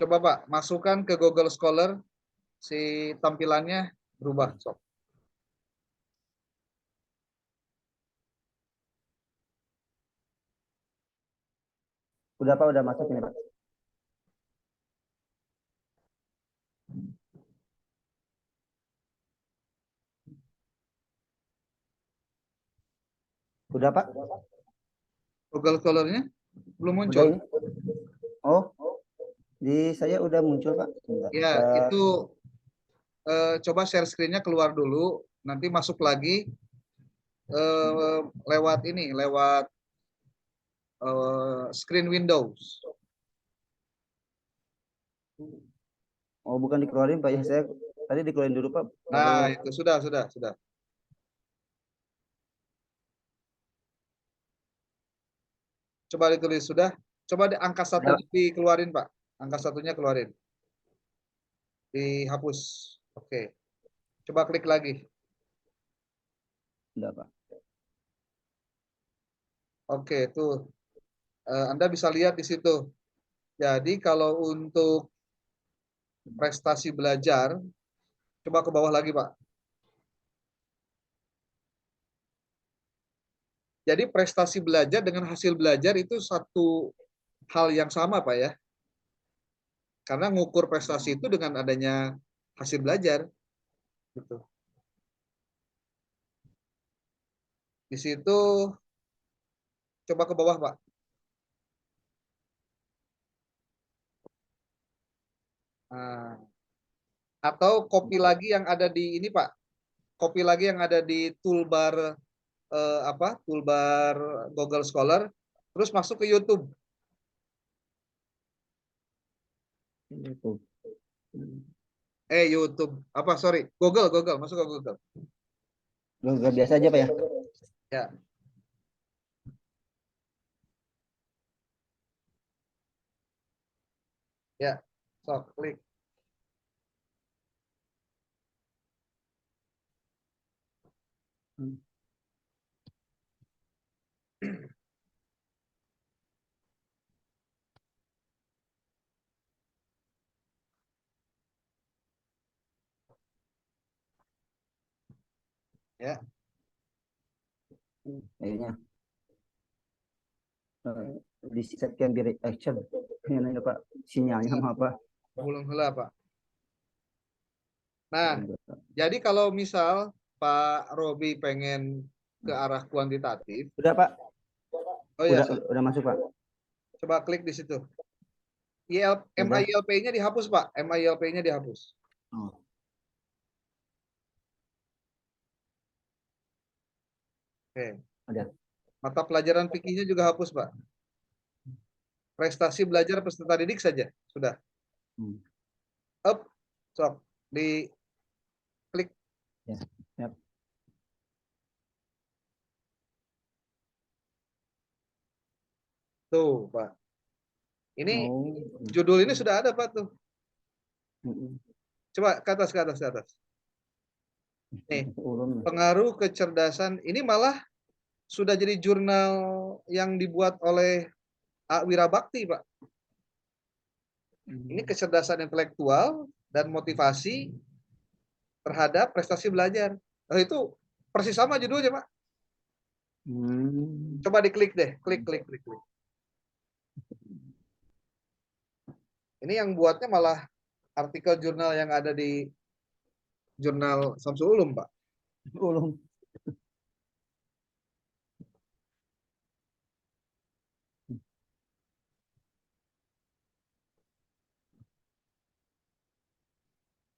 Coba Pak, masukkan ke Google Scholar, si tampilannya berubah. Sok. Udah Pak, udah masuk ini Pak. Udah Pak? Google Scholar-nya belum Udah muncul. ini? Oh, di saya udah muncul Pak. Sebentar. Ya, itu coba share screen-nya keluar dulu, nanti masuk lagi lewat ini, lewat screen Windows. Oh, bukan dikeluarin Pak ya. Saya tadi dikeluarin dulu Pak. Nah, Baru itu sudah. Coba ditulis sudah. Coba di angka udah, satunya dikeluarin, Pak. Angka satunya keluarin. Dihapus. Oke. Coba klik lagi. udah Pak. Oke, tuh. Anda bisa lihat di situ. Jadi kalau untuk prestasi belajar, coba ke bawah lagi, Pak. Jadi prestasi belajar dengan hasil belajar itu satu hal yang sama, Pak ya. Karena ngukur prestasi itu dengan adanya hasil belajar. Gitu. Di situ coba ke bawah, Pak. Nah, atau copy lagi yang ada di ini, Pak. Copy lagi yang ada di toolbar toolbar Google Scholar, terus masuk ke YouTube. YouTube. Sorry, Google, masuk ke Google. Udah biasa aja Pak ya. Ya. Ya. So, klik. Ya. Kayaknya di set can be reaction. Ini nanya Pak, sinyalnya sama apa? Belum hela, Pak. Nah, jadi kalau misal Pak Robi pengen ke arah kuantitatif, Udah Pak, oh ya, udah masuk Pak. coba klik di situ. Udah. MILP-nya dihapus, Pak. MILP-nya dihapus. Oh, Oke. ada. Mata pelajaran fikihnya juga hapus, Pak. Prestasi belajar peserta didik saja. Sudah. Hmm. Up. Sok. Di klik. Ya. Ya. Tuh, Pak. Ini Oh. judul ini sudah ada, Pak, tuh. Hmm. Coba ke atas, ke atas, ke atas. Nih, Ulun. pengaruh kecerdasan. Ini malah sudah jadi jurnal yang dibuat oleh A. Wirabakti, Pak. Ini kecerdasan intelektual dan motivasi terhadap prestasi belajar. Nah, itu persis sama judulnya, Pak. Hmm. Coba diklik deh, klik, klik, klik, klik. Ini yang buatnya malah artikel jurnal yang ada di jurnal Samsul Ulum, Pak. Ulun.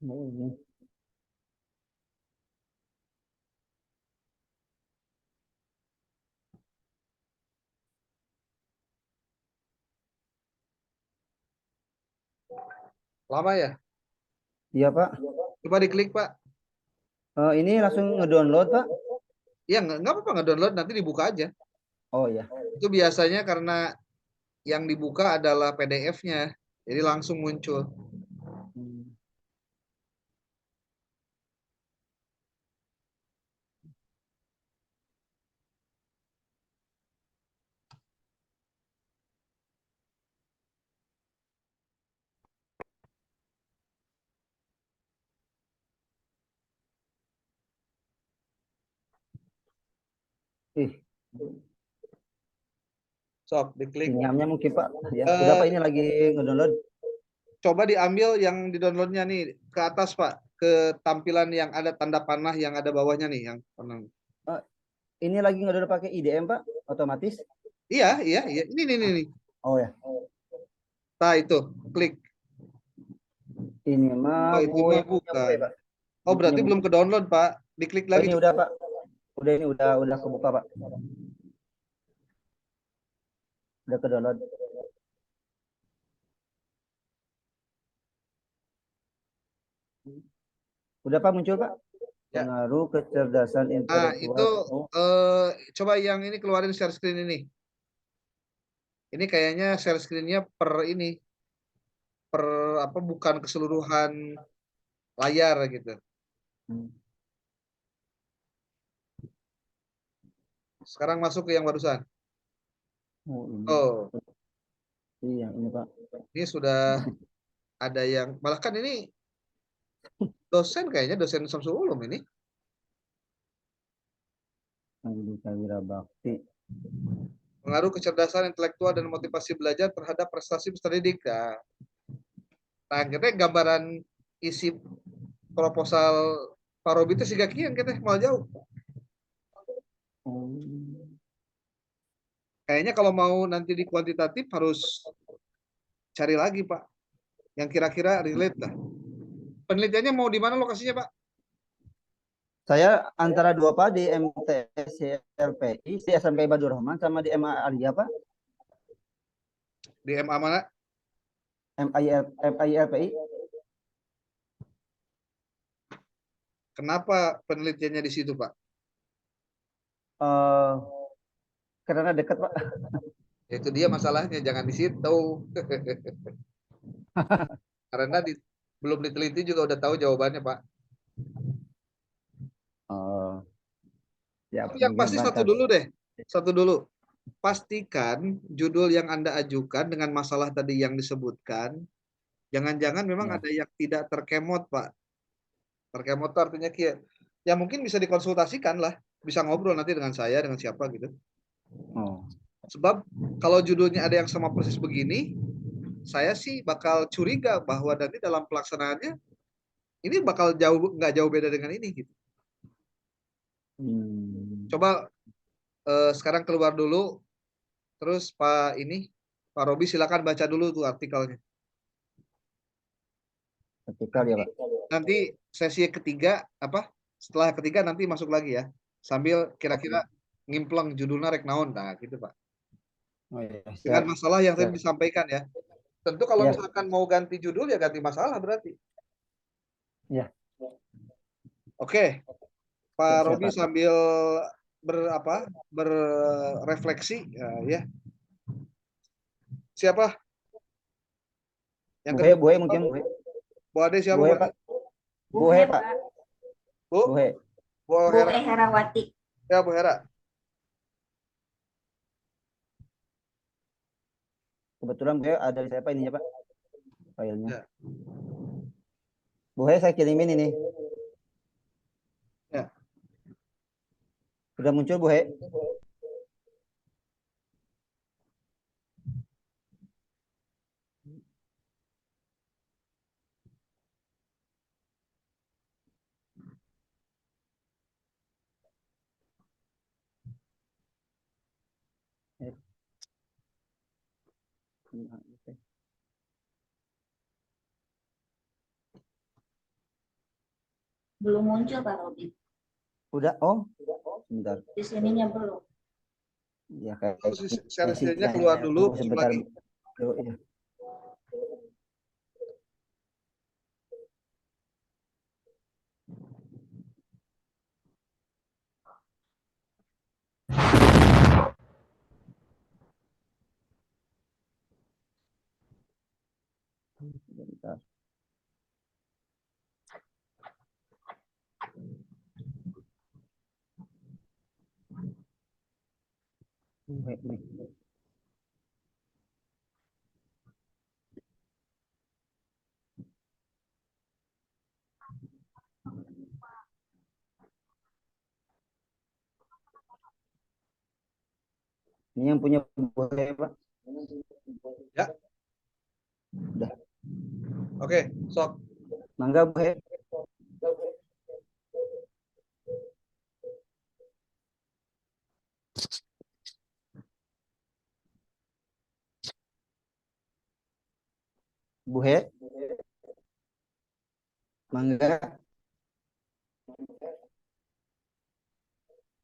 Oh, Lama ya? iya Pak. Coba diklik, Pak. Ini langsung ngedownload Pak. Ya, nggak apa-apa, nge-download, nanti dibuka aja. Oh ya. Itu biasanya karena yang dibuka adalah PDF-nya, jadi langsung muncul. Hmm. Ih, Sok, diklik. sinyalnya mungkin Pak. Ya, udah Pak, Eh, ini lagi ngedownload. coba diambil yang di downloadnya nih ke atas Pak, ke tampilan yang ada tanda panah yang ada bawahnya nih, yang panah. Eh, ini lagi ngedownload pakai IDM Pak, otomatis. Iya, iya, iya. Ini. Oh ya, Nah itu, klik. ini mah Oh itu gue mah punya gue bukan. Pak. Oh Ini punya berarti gue. belum ke download Pak. Diklik Oh lagi. ini Coba. udah Pak. Udah ini udah kebuka Pak. Udah ke download. Udah Pak muncul Pak. Ya. Pengaruh kecerdasan Nah itu intelektual. Oh, eh, coba yang ini keluarin share screen ini. Ini kayaknya share screen-nya per ini, per apa bukan keseluruhan layar gitu. hmm. Sekarang masuk ke yang barusan. Oh ini. Oh, Iya ini Pak. ini sudah ada yang malah kan ini dosen kayaknya dosen Samsul Ulum ini. Andika Wirabakti. Pengaruh kecerdasan intelektual dan motivasi belajar terhadap prestasi peserta didik. Nah, kita gambaran isi proposal Pak Robi itu siga kian kita mau jauh. Oh. Kayaknya kalau mau nanti di kuantitatif harus cari lagi Pak, yang kira-kira relate lah. Penelitiannya mau di mana lokasinya Pak? Saya antara dua Pak di MTS LPI, di SMP Badur Rahman sama di MA Arya Pak. Di MA mana? MI LPI. Kenapa penelitiannya di situ Pak? Eh, karena dekat Pak. Itu dia masalahnya, jangan di situ. Karena belum diteliti juga udah tahu jawabannya Pak. Oh, ya Yang mungkin pasti Pak. satu dulu deh, satu dulu. Pastikan judul yang Anda ajukan dengan masalah tadi yang disebutkan, jangan-jangan memang Ya. ada yang tidak terkemot, Pak. Terkemot itu artinya ya mungkin bisa dikonsultasikan lah, bisa ngobrol nanti dengan saya, dengan siapa gitu. Oh. Sebab kalau judulnya ada yang sama persis begini, saya sih bakal curiga bahwa nanti dalam pelaksanaannya ini bakal nggak jauh beda dengan ini gitu. Hmm. Coba sekarang keluar dulu, terus Pak Robi silakan baca dulu tuh artikelnya. Vertikal ya Nanti Pak. nanti sesi ketiga apa? Setelah ketiga nanti masuk lagi ya. Sambil Oke. kira-kira ngimpleng judulnya rek naon, nah gitu Pak. Oh ya, Dengan siap. masalah yang tadi Siap. disampaikan ya. Tentu kalau Ya, misalkan mau ganti judul ya ganti masalah berarti. ya. Oke, Pak Siap, siap Robi Pak. sambil berrefleksi ya. Siapa yang kedua? Buhe mungkin buhe. Bu Ade siapa Bu Buhe Ade? Pak. Buhe, Buhe Pak. Pak. Bu, Buhe. Bu Bu Hera. Herawati. Ya Bu Hera. Kebetulan Buhe ada di siapa ininya Pak? Filenya. Ya. Buhe saya kirimin ini. Ya. Sudah muncul Buhe. Eh, Belum muncul Pak Robi. Udah, oh, sebentar. Di sininya belum. Ya kayak Share sih screen-nya keluar saya dulu, tunggu masuk sebentar. lagi. Ya. Sebentar. Buhe nih. Ini yang punya Bu He, Pak. Ya. Udah. Oke, sok. Mangga Bu He. Bu He. Mangga.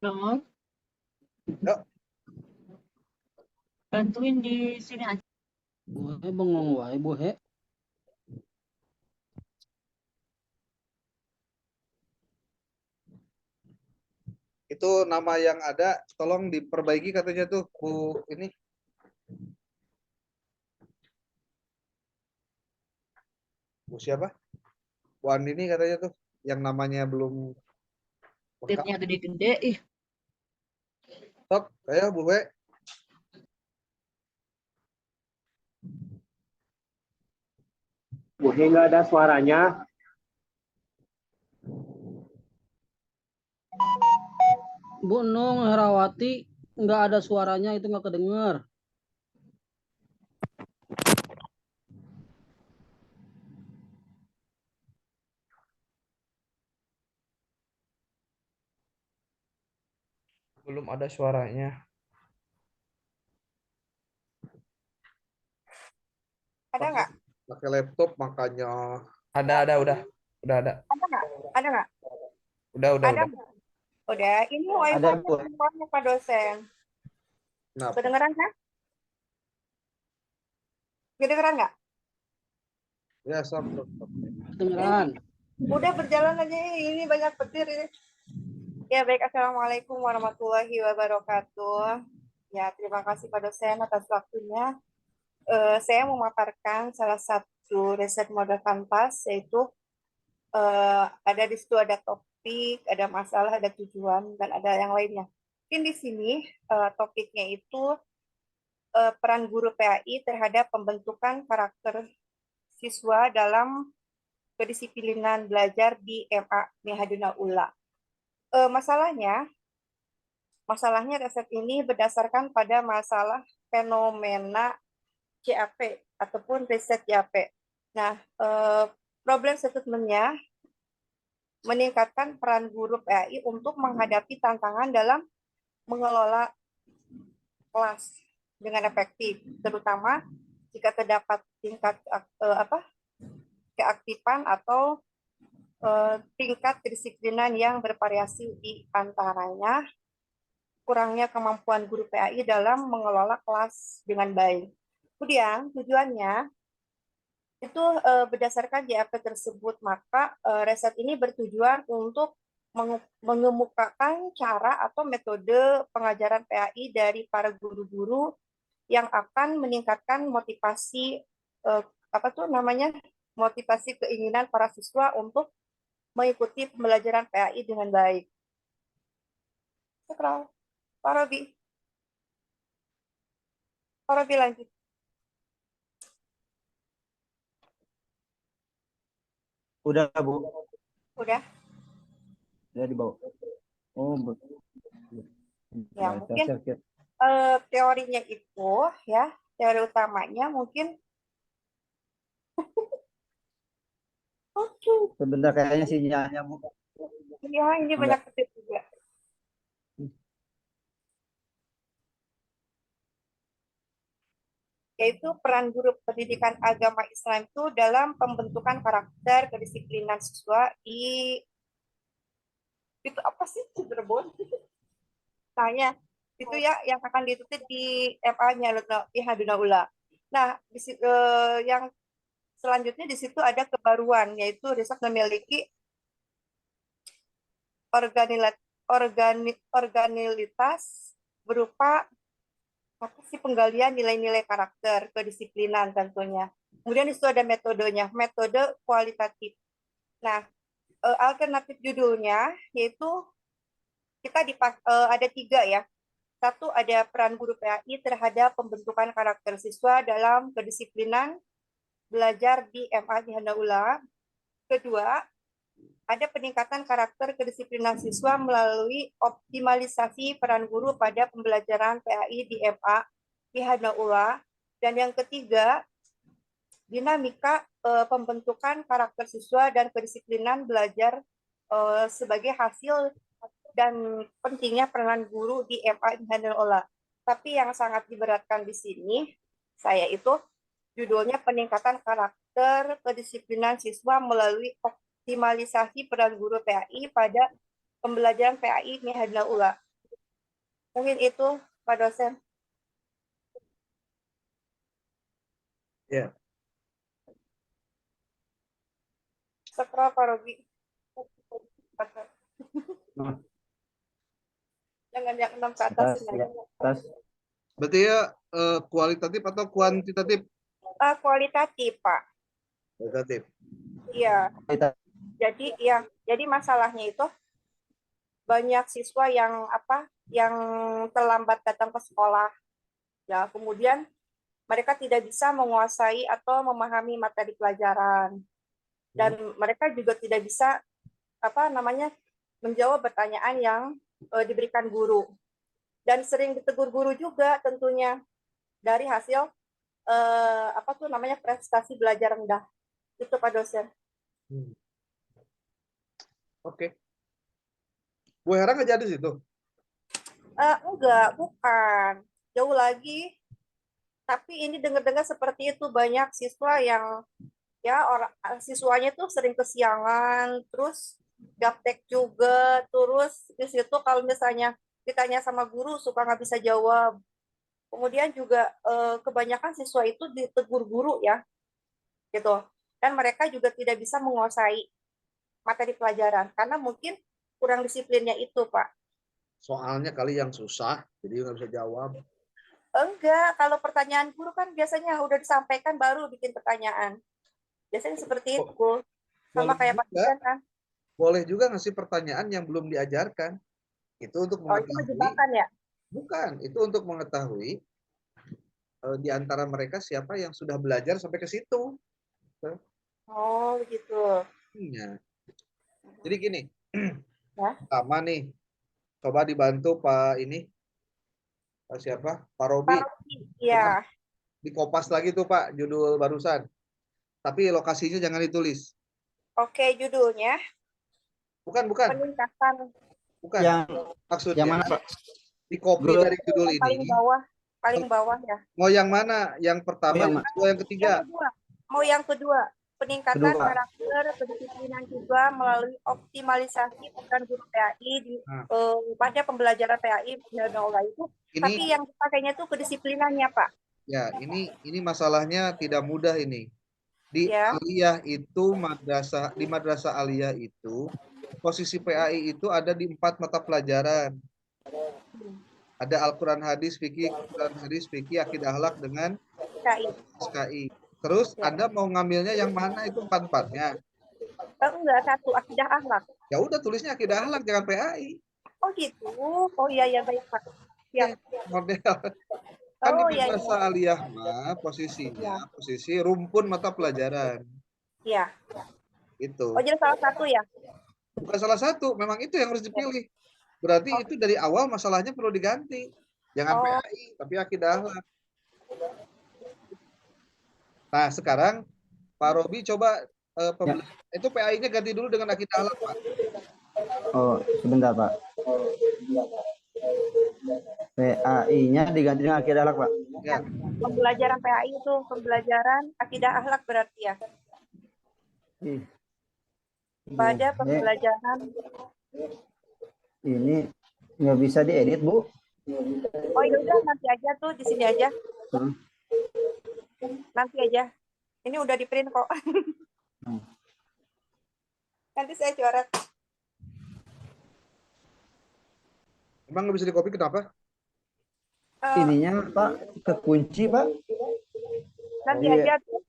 Dong, Yuk. bantuin di sini aja. Buhe bengong wae buhe. Itu nama yang ada, tolong diperbaiki katanya tuh, Bu ini. Bu siapa? Bu Andini katanya tuh, yang namanya belum lengkap. Tidnya gede-gede, ih. Sok, ayo Bu We. Bu He nggak ada suaranya. Bu Nung Herawati nggak ada suaranya itu nggak kedengar. Belum ada suaranya. Ada nggak? Pakai laptop makanya. Ada, udah ada. Ada nggak? Ada nggak? Udah. Ada nggak? Udah. Ini Ada, Bu. wifi-nya Pak dosen. Nah, Kedengeran kan? Kedengeran nggak? ya sok. Kedengeran. Udah berjalan aja ini banyak petir ini. Ya baik, assalamualaikum warahmatullahi wabarakatuh. Ya terima kasih Pak dosen atas waktunya. Saya memaparkan salah satu riset model kanvas, yaitu ada di situ ada topik, ada masalah, ada tujuan, dan ada yang lainnya. Mungkin di sini topiknya itu peran guru PAI terhadap pembentukan karakter siswa dalam kedisiplinan belajar di MA Mihaduna Ula. Masalahnya riset ini berdasarkan pada masalah fenomena CAP ataupun riset CAP. Nah, problem statement-nya meningkatkan peran guru PAI untuk menghadapi tantangan dalam mengelola kelas dengan efektif, terutama jika terdapat tingkat keaktifan atau tingkat kedisiplinan yang bervariasi, di antaranya kurangnya kemampuan guru PAI dalam mengelola kelas dengan baik. Kemudian tujuannya itu berdasarkan JAP tersebut, maka riset ini bertujuan untuk mengemukakan cara atau metode pengajaran PAI dari para guru-guru yang akan meningkatkan motivasi motivasi keinginan para siswa untuk mengikuti pembelajaran PAI dengan baik. Sekarang Pak Robi lanjut. Udah, Bu. Udah. Udah dibawa. Oh, Ya, mungkin teorinya itu ya, teori utamanya mungkin sebentar kayaknya sinyalnya, Bu. ya, ini banyak petir juga. Yaitu peran guru pendidikan agama Islam itu dalam pembentukan karakter kedisiplinan siswa di itu apa sih Cirebon? Tanya itu ya yang akan ditutup di FA-nya di Haduna Ula. Nah, yang selanjutnya di situ ada kebaruan, yaitu riset memiliki organilitas berupa apa sih penggalian nilai-nilai karakter kedisiplinan tentunya. Kemudian di situ ada metodenya, metode kualitatif. Nah, alternatif judulnya yaitu kita ada 3 ya. Satu, ada peran guru PAI terhadap pembentukan karakter siswa dalam kedisiplinan belajar di MA di Handaula. Kedua, ada peningkatan karakter kedisiplinan siswa melalui optimalisasi peran guru pada pembelajaran PAI di MA Mihadnaullah. Dan yang ketiga, dinamika pembentukan karakter siswa dan kedisiplinan belajar sebagai hasil dan pentingnya peranan guru di MA Mihadnaullah. Tapi yang sangat diberatkan di sini, saya itu judulnya peningkatan karakter kedisiplinan siswa melalui optimalisasi peran guru PAI pada pembelajaran PAI Mihadnaullah. Mungkin itu, Pak dosen. Ya. Scroll, Pak Robi. Jangan yang 6 ke atas. Atas. Berarti ya kualitatif atau kuantitatif? Kualitatif, Pak. Kualitatif. Iya. Kita Jadi masalahnya itu banyak siswa yang terlambat datang ke sekolah. Ya, kemudian mereka tidak bisa menguasai atau memahami materi pelajaran. Dan mereka juga tidak bisa menjawab pertanyaan yang diberikan guru. Dan sering ditegur guru juga tentunya dari hasil prestasi belajar rendah. Itu, Pak dosen. Oke. Bu Hera nggak jadi situ? Enggak, bukan. Jauh lagi. Tapi ini dengar-dengar seperti itu, banyak siswa yang siswanya tuh sering kesiangan, terus gaptek juga, terus di situ kalau misalnya ditanya sama guru suka nggak bisa jawab. Kemudian juga kebanyakan siswa itu ditegur guru ya, gitu. Dan mereka juga tidak bisa menguasai materi pelajaran karena mungkin kurang disiplinnya itu, Pak. Soalnya kali yang susah, jadi nggak bisa jawab. Enggak, kalau pertanyaan guru kan biasanya udah disampaikan baru bikin pertanyaan. Biasanya seperti itu. Sama kayak Pak dosen kan. Boleh juga ngasih pertanyaan yang belum diajarkan. Itu untuk Oh, itu mengetahui. jebakan ya? Bukan, itu untuk mengetahui di antara mereka siapa yang sudah belajar sampai ke situ. Oh, begitu. Iya. Jadi gini, Ya. pertama nih, coba dibantu Pak siapa? Pak Robi. Iya. Dikopas lagi tuh Pak, judul barusan. Tapi lokasinya jangan ditulis. Oke, judulnya Bukan. peningkatan Bukan. Maksudnya. yang mana, Pak? Di copy Dulu. dari judul paling ini. paling bawah ya. Mau yang mana? Yang pertama, yang kedua, yang ketiga? Yang kedua. Mau yang kedua. Peningkatan Kedua. karakter kedisiplinan juga melalui optimalisasi peran guru PAI pada pembelajaran PAI Mihadnaullah itu. Tapi yang dipakainya tuh kedisiplinannya, Pak. Ya, ini masalahnya tidak mudah ini. Di aliyah itu di madrasah aliyah itu posisi PAI itu ada di 4 mata pelajaran. Ada Al-Quran hadis, fikih, akidah akhlak dengan SKI. Terus Anda mau ngambilnya yang mana itu 4-4-nya? Enggak, satu akidah akhlak. Ya udah tulisnya akidah akhlak jangan PAI. Oh gitu. Oh iya baik Pak. Ya. Model. Kan di madrasah aliyah mah posisinya posisi rumpun mata pelajaran. Iya. Itu. Oh jadi salah satu ya? Bukan salah satu, memang itu yang harus dipilih. Berarti itu dari awal masalahnya perlu diganti. Jangan PAI, tapi akidah akhlak. Nah, sekarang Pak Robi coba itu PAI-nya ganti dulu dengan akidah akhlak, Pak. Oh, sebentar, Pak. PAI-nya diganti dengan akidah akhlak, Pak. Ya. Pembelajaran PAI itu pembelajaran akidah akhlak berarti ya. Pada pembelajaran ini nggak bisa diedit, Bu. Oh ya udah nanti aja tuh di sini aja. Nanti aja. Ini udah di print kok. Nanti saya coret. Emang nggak bisa di copy kenapa? Ininya Pak kekunci, Pak. Nanti aja tuh.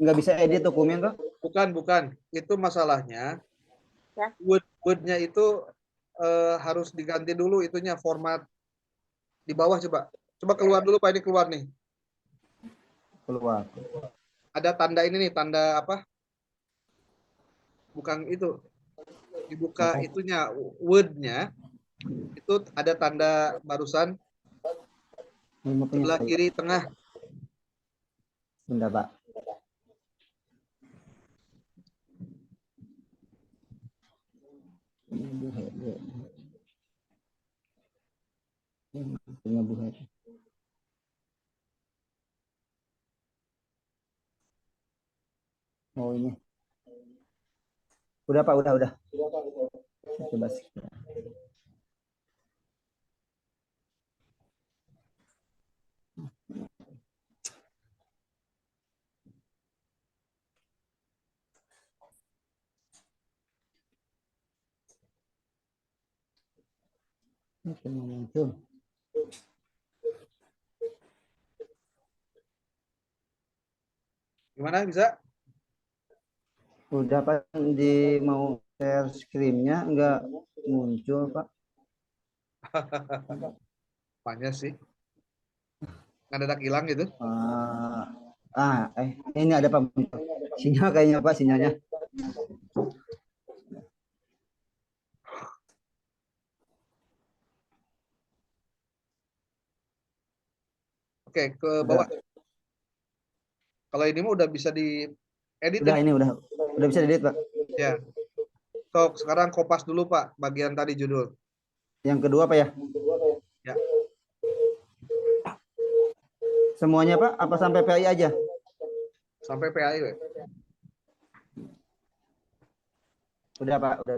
Nggak bisa edit dokumen, Pak. Bukan. Itu masalahnya. Ya. Word-nya itu harus diganti dulu itunya format di bawah coba. Coba keluar dulu Pak, ini keluar nih. Keluar. Ada tanda ini nih, tanda apa? Bukan itu. Dibuka itunya, Word-nya. Itu ada tanda barusan Ini punya sebelah saya. kiri tengah. Bunda, Pak. Ini Bu Heri. Ini punya Bu Heri. Oh ini. Udah Pak, udah. Coba sih. Ini cuma muncul. Gimana bisa? Udah Pak, di mau share screen-nya enggak muncul Pak. Apanya sih? Ngedadak hilang gitu. Ini ada Pak muncul. Sinyal kayaknya Pak, sinyalnya. Oke, ke bawah. Kalau ini mah udah bisa diedit. Udah ini udah bisa dilihat Pak. Ya. So, sekarang kopas dulu Pak, bagian tadi judul. Yang kedua Pak ya? Ya. Semuanya Pak, apa sampai PI aja? Sampai PAI. We. Udah Pak, udah.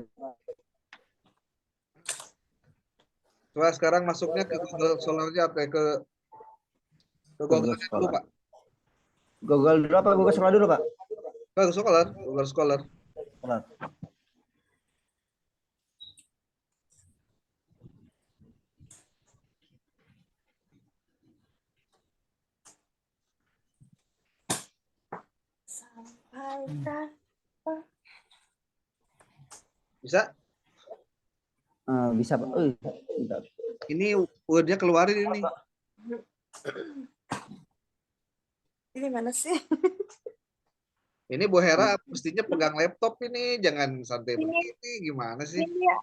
Coba sekarang masuknya ke Google Scholar-nya atau ke Google dulu Pak. Google dulu apa? Google Scholar dulu Pak? Google Scholar, Google Scholar. Bisa? Bisa Pak. Bentar. Ini Word-nya keluarin ini. Ini mana sih? Ini Bu Hera mestinya pegang laptop ini, jangan santai begini. Gimana sih? Ini ya,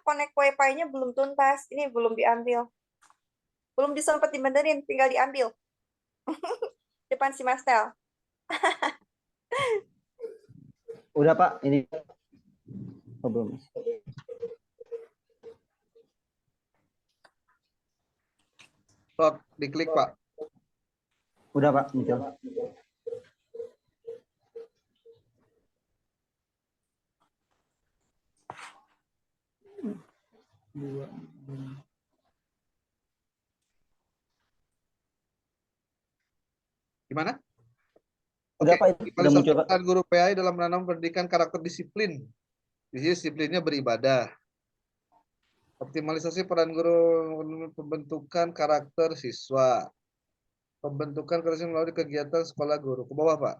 connect wifi-nya belum tuntas. Ini belum diambil. Belum disempet dibenerin, tinggal diambil. Depan si Mastel. Udah Pak, ini. Oh, belum. Sok, diklik Pak. Udah Pak, muncul. Gimana? Udah Pak, udah muncul Pak. Guru PAI dalam menanam pendidikan karakter disiplin. Di sini disiplinnya beribadah. Optimalisasi peran guru pembentukan karakter siswa. Pembentukan karakter melalui kegiatan sekolah guru. Ke bawah Pak.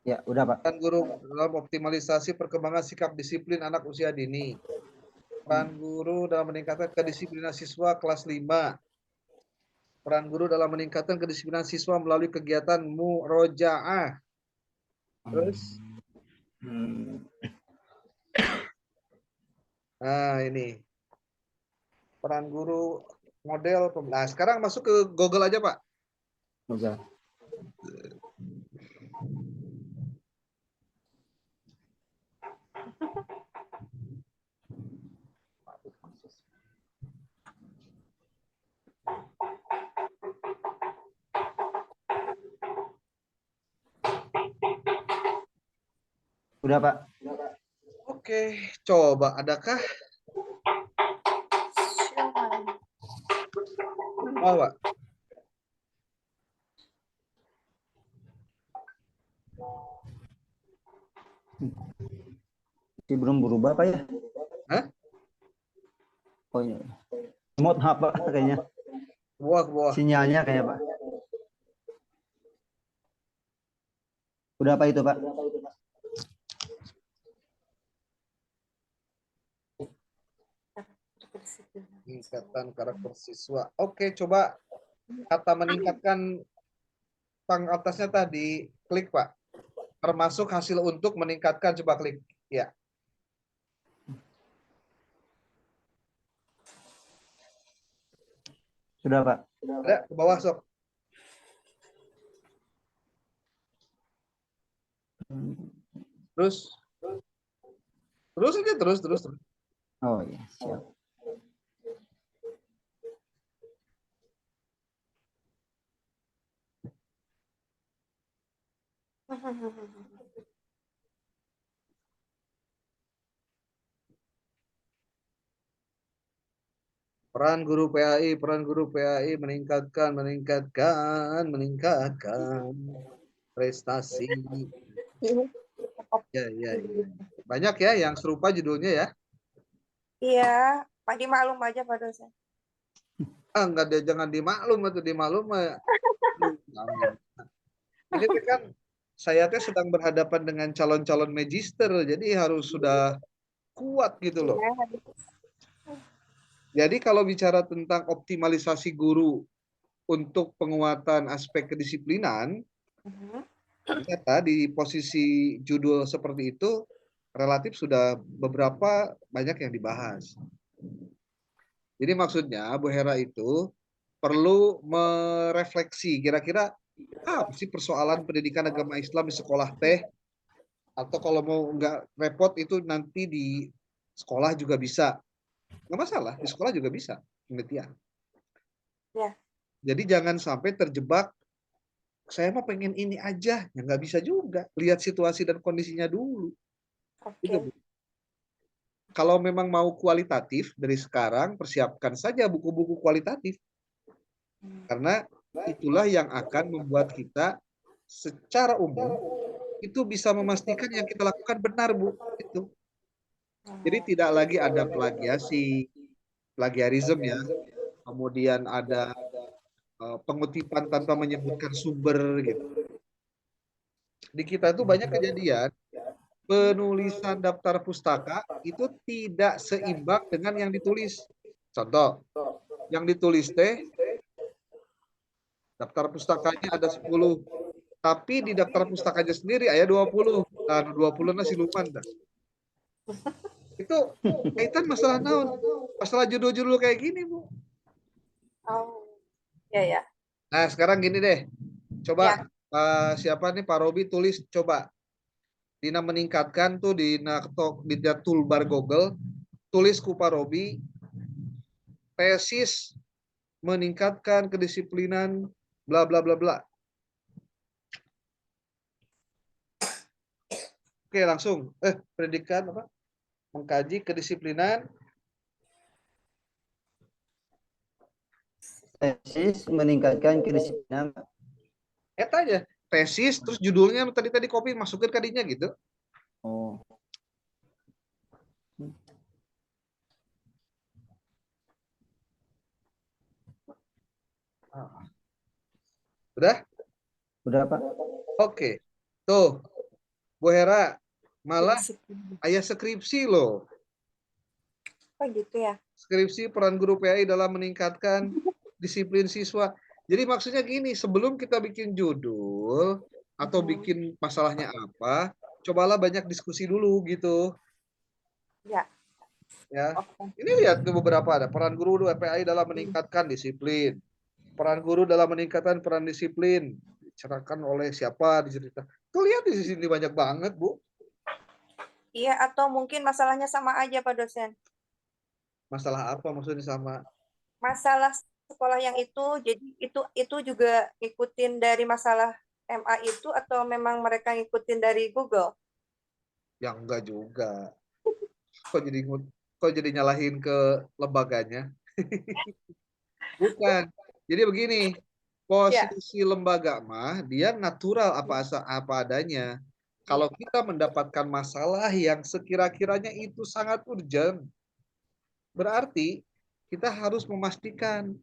Ya, udah Pak. Peran guru dalam optimalisasi perkembangan sikap disiplin anak usia dini. Peran guru dalam meningkatkan kedisiplinan siswa kelas 5. Peran guru dalam meningkatkan kedisiplinan siswa melalui kegiatan murojaah. Terus? Nah, ini. Peran guru model. Nah, sekarang masuk ke Google aja, Pak. Udah. Udah Pak. Oke, coba adakah? Oh, Pak. Masih belum berubah Pak ya? Hah? Oh iya. Remote hub Pak kayaknya. Wah. Sinyalnya kayak Pak. Udah apa itu Pak? Meningkatkan karakter siswa. Oke, coba kata meningkatkan pang atasnya tadi, klik Pak. Termasuk hasil untuk meningkatkan, coba klik. Ya, Sudah, Pak. ada ke bawah sok. Terus, terus aja terus. Oh iya, siap. Peran guru PAI meningkatkan prestasi. Ya. Banyak ya yang serupa judulnya ya. Iya, Pak dimaklum aja Pak dosen. Enggak ada, jangan dimaklum atau dimaklum. Ini kan saya tuh sedang berhadapan dengan calon-calon magister, jadi harus sudah kuat gitu loh. Iya. Jadi kalau bicara tentang optimalisasi guru untuk penguatan aspek kedisiplinan, ternyata di posisi judul seperti itu relatif sudah beberapa banyak yang dibahas. Jadi maksudnya Bu Hera itu perlu merefleksi kira-kira apa sih persoalan pendidikan agama Islam di sekolah teh, atau kalau mau nggak repot itu nanti di sekolah juga bisa. Nggak masalah, di sekolah juga bisa penelitian. Ya. Jadi jangan sampai terjebak, saya mah pengen ini aja, ya nggak bisa juga. Lihat situasi dan kondisinya dulu. Oke. Gitu, Bu. Kalau memang mau kualitatif, dari sekarang persiapkan saja buku-buku kualitatif. Karena itulah yang akan membuat kita secara umum itu bisa memastikan yang kita lakukan benar, Bu. Itu. Jadi tidak lagi ada plagiarisme ya. Kemudian ada pengutipan tanpa menyebutkan sumber gitu. Di kita itu banyak kejadian penulisan daftar pustaka itu tidak seimbang dengan yang ditulis. Contoh, yang ditulis teh daftar pustakanya ada 10, tapi di daftar pustakanya sendiri ada 20. Nah, 20 nasi luman dah. Itu kaitan masalah naon? Masalah judul-judul kayak gini, Bu. Oh. Ya. Nah, sekarang gini deh. Coba Ya. siapa nih Pak Robi tulis coba. Dina meningkatkan tuh di toolbar Google, tulis ku Pak Robi tesis meningkatkan kedisiplinan bla bla bla bla. Oke, langsung. Predikat apa? Mengkaji kedisiplinan Tesis meningkatkan kedisiplinan. eta aja. Tesis terus judulnya tadi copy masukin ke dinya gitu. Oh. Udah? Udah, Pak. Oke. Tuh. Bu Hera, malah ayah skripsi loh. Oh gitu ya. Skripsi peran guru PAI dalam meningkatkan disiplin siswa. Jadi maksudnya gini, sebelum kita bikin judul atau bikin masalahnya apa, cobalah banyak diskusi dulu gitu. Ya. Okay. Ini lihat tuh beberapa ada peran guru PAI dalam meningkatkan disiplin. Peran guru dalam meningkatkan peran disiplin diceritakan oleh siapa diceritakan. Tuh lihat di sini banyak banget, Bu. Iya, atau mungkin masalahnya sama aja Pak dosen. Masalah apa maksudnya sama? Masalah sekolah yang itu, jadi itu juga ngikutin dari masalah MA itu atau memang mereka ngikutin dari Google? Ya enggak juga. Kok jadi nyalahin ke lembaganya? Bukan. Jadi begini, posisi lembaga mah dia natural apa adanya. Kalau kita mendapatkan masalah yang sekira-kiranya itu sangat urgent, berarti kita harus memastikan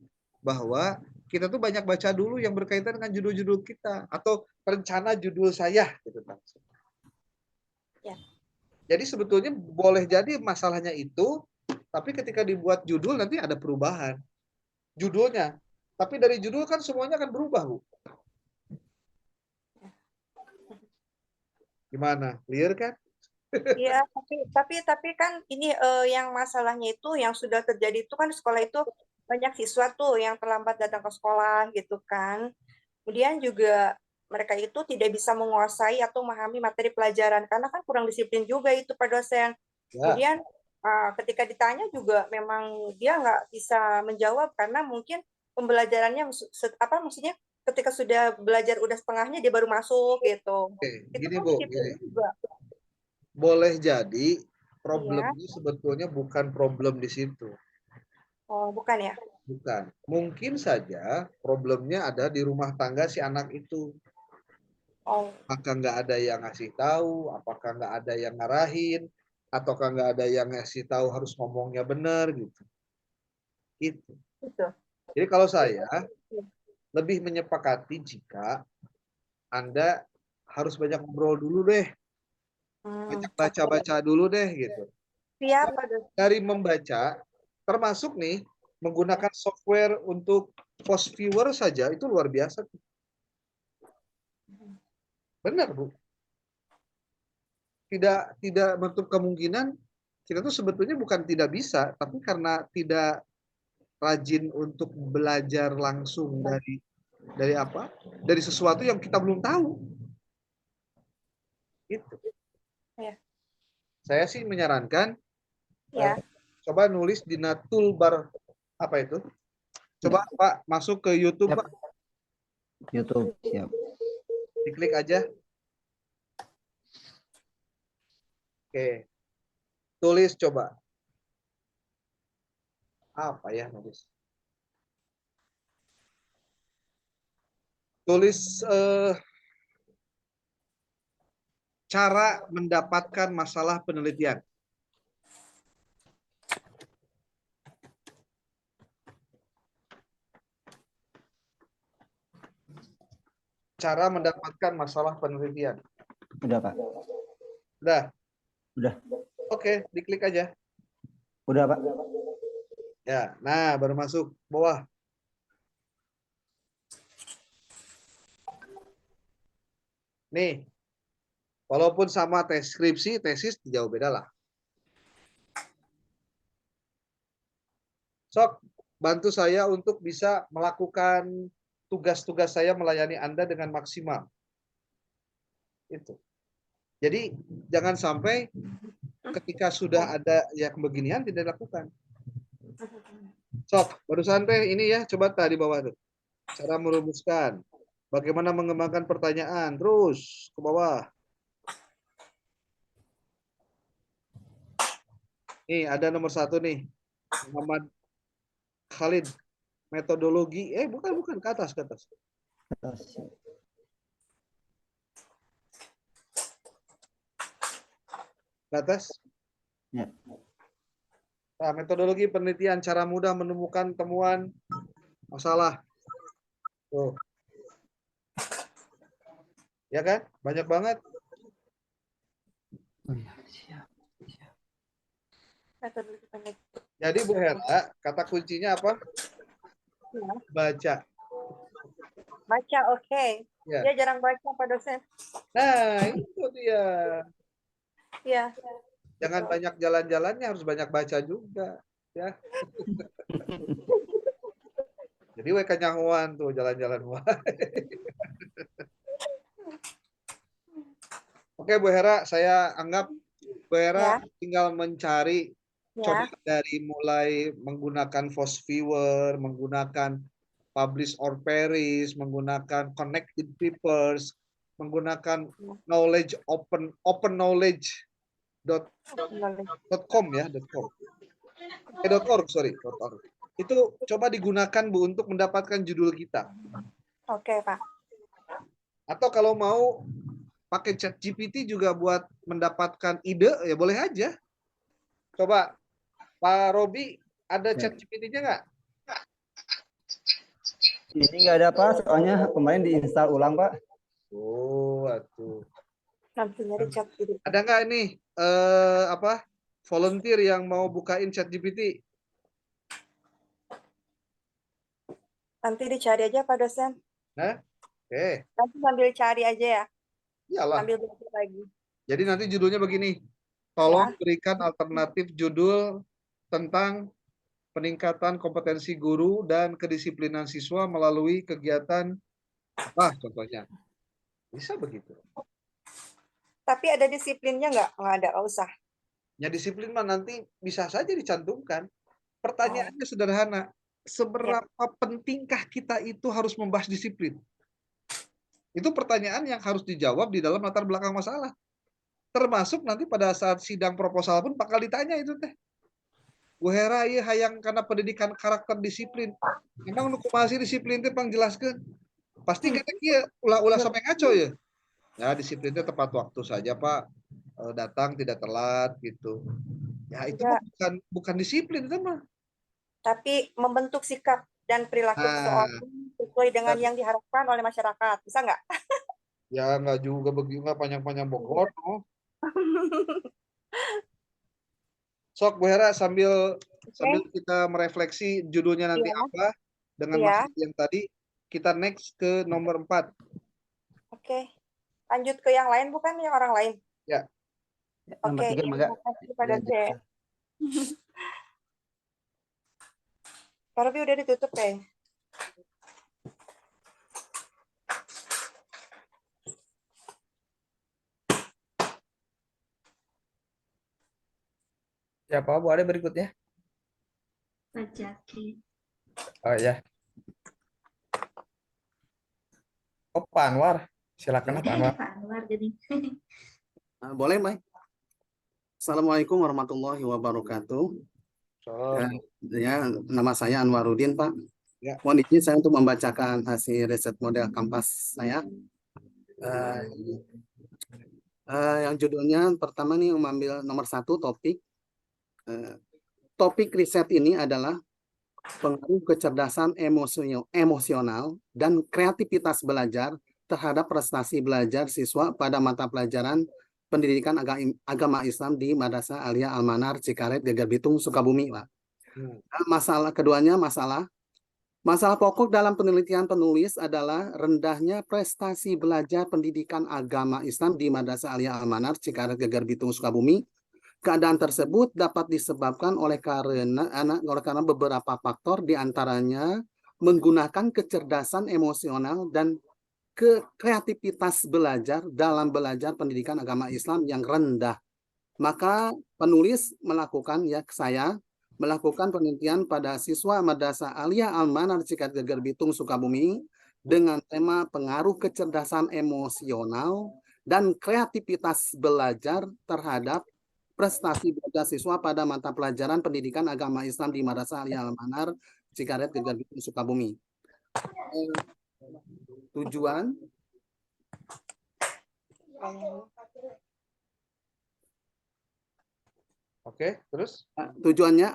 bahwa kita tuh banyak baca dulu yang berkaitan dengan judul-judul kita atau rencana judul saya gitu. Ya. Jadi sebetulnya boleh jadi masalahnya itu, tapi ketika dibuat judul nanti ada perubahan judulnya. Tapi dari judul kan semuanya akan berubah, Bu. Gimana? Clear kan? Iya, tapi kan ini yang masalahnya itu yang sudah terjadi itu kan sekolah itu banyak siswa tuh yang terlambat datang ke sekolah gitu kan. Kemudian juga mereka itu tidak bisa menguasai atau memahami materi pelajaran karena kan kurang disiplin juga itu Pak dosen. Ya, Kemudian ketika ditanya juga memang dia nggak bisa menjawab karena mungkin pembelajarannya apa maksudnya ketika sudah belajar udah setengahnya dia baru masuk gitu. oke. Itu Gini kan Bu, disiplin gini. juga. Boleh jadi Iya. problemnya sebetulnya bukan problem di situ. Oh, bukan ya? Bukan. Mungkin saja problemnya ada di rumah tangga si anak itu. Oh, Apakah nggak ada yang ngasih tahu, apakah nggak ada yang ngarahin, ataukah nggak ada yang ngasih tahu harus ngomongnya benar gitu. Gitu. gitu. Jadi kalau saya lebih menyepakati jika Anda harus banyak ngobrol dulu deh, banyak baca-baca dulu deh gitu. Siap, Pak dosen. Dari membaca, termasuk nih menggunakan software untuk post viewer saja itu luar biasa. Benar, Bu. Tidak menutup kemungkinan kita tuh sebetulnya bukan tidak bisa, tapi karena tidak rajin untuk belajar langsung dari apa? Dari sesuatu yang kita belum tahu. Itu. Ya. Saya sih menyarankan Ya. coba nulis di toolbar apa itu? Coba Pak masuk ke YouTube, Siap. Pak. YouTube, siap. Diklik aja. Oke. Tulis coba. Apa ya nulis? Tulis cara mendapatkan masalah penelitian. Cara mendapatkan masalah penelitian. Udah, Pak. Udah? Udah. Oke, diklik aja. Udah, Pak. Ya, nah baru masuk bawah. Nih, walaupun sama tes skripsi, tesis jauh beda lah. Sok, bantu saya untuk bisa melakukan tugas-tugas saya melayani Anda dengan maksimal. Itu. Jadi jangan sampai ketika sudah ada yang beginian tidak dilakukan. Sok, barusan teh ini ya, coba tadi bawah tuh. Cara merumuskan. Bagaimana mengembangkan pertanyaan. Terus ke bawah. Nih, ada nomor 1 nih. Muhammad Khalid. Metodologi. Bukan. Ke atas. Ke atas. Ya. Nah, metodologi penelitian. Cara mudah menemukan temuan masalah. Tuh. Ya kan? Banyak banget. Oh, ya, siap. Jadi Bu Hera, kata kuncinya apa? Ya. Baca. Baca, oke. Ya. Dia jarang baca, Pak dosen. Nah, itu dia. Iya. Jangan banyak jalan-jalannya, harus banyak baca juga. Ya. Jadi kanyahuan tuh jalan-jalan. Oke Bu Hera, saya anggap Bu Hera tinggal mencari. Coba dari mulai menggunakan Force Viewer, menggunakan Publish or Perish, menggunakan Connected Papers, menggunakan knowledge open knowledge.com ya, .com. .org, sorry, .org. Itu coba digunakan Bu untuk mendapatkan judul kita. Oke, Pak. Atau kalau mau pakai ChatGPT juga buat mendapatkan ide, ya boleh aja. Coba Pak Robi, ada ChatGPT-nya nggak? Ini nggak ada, Pak. Soalnya kemarin diinstal ulang, Pak. Oh, atuh. Nanti nyari chat gitu. Ada nggak ini volunteer yang mau bukain ChatGPT? Nanti dicari aja, Pak dosen. Nah, oke. Nanti sambil cari aja ya. Iyalah. Sambil belajar lagi. Jadi nanti judulnya begini, tolong berikan alternatif judul tentang peningkatan kompetensi guru dan kedisiplinan siswa melalui kegiatan apa contohnya. Bisa begitu. Tapi ada disiplinnya nggak? Nggak ada, nggak usah. Ya disiplin mah nanti bisa saja dicantumkan. Pertanyaannya sederhana. Seberapa pentingkah kita itu harus membahas disiplin? Itu pertanyaan yang harus dijawab di dalam latar belakang masalah. Termasuk nanti pada saat sidang proposal pun bakal ditanya itu teh. Bu Hera ieu hayang karena pendidikan karakter disiplin. Memang nu kumaha sih disiplin teh pangjelaskeun. Pasti kita kieu ulah-ulah sampai ngaco ya. Ya disiplinnya tepat waktu saja Pak. Datang tidak telat gitu. Ya itu Ya. bukan disiplin itu mah. Tapi membentuk sikap dan perilaku seseorang sesuai dengan yang diharapkan oleh masyarakat. Bisa nggak? Ya nggak juga begitu, nggak panjang-panjang Bogor. No. Sok Bu Hera sambil kita merefleksi judulnya nanti apa dengan maksud yang tadi, kita next ke nomor 4. Oke. Lanjut ke yang lain bukan yang orang lain? Ya. Nomor 3 terima Maga. kasih pada C. Pak Robi udah ditutup ya? Siapa Bu Ade berikutnya? Pak Jaki. Oh ya. Oh Pak Anwar. Silakan Pak Anwar. Pak Anwar jadi. Boleh, Mai. Assalamualaikum warahmatullahi wabarakatuh. Ya, nama saya Anwarudin, Pak. Ya. Mohon izin saya untuk membacakan hasil riset model kampas saya. Yang judulnya pertama nih mengambil nomor 1 topik. Topik riset ini adalah pengaruh kecerdasan emosional dan kreativitas belajar terhadap prestasi belajar siswa pada mata pelajaran pendidikan agama Islam di Madrasah Aliyah Al-Manar Cikaret Geger Bitung Sukabumi, Pak. Masalah keduanya masalah pokok dalam penelitian penulis adalah rendahnya prestasi belajar pendidikan agama Islam di Madrasah Aliyah Al-Manar Cikaret Geger Bitung Sukabumi. Keadaan tersebut dapat disebabkan oleh karena beberapa faktor, diantaranya menggunakan kecerdasan emosional dan kreativitas belajar dalam belajar pendidikan agama Islam yang rendah. Maka penulis melakukan penelitian pada siswa Madrasah Aliyah Al-Manar Cikaret Geger Bitung Sukabumi dengan tema pengaruh kecerdasan emosional dan kreativitas belajar terhadap prestasi belajar siswa pada mata pelajaran pendidikan agama Islam di Madrasah Aliyah Al-Manar Cikaret Geger Bitung Sukabumi. Tujuan terus tujuannya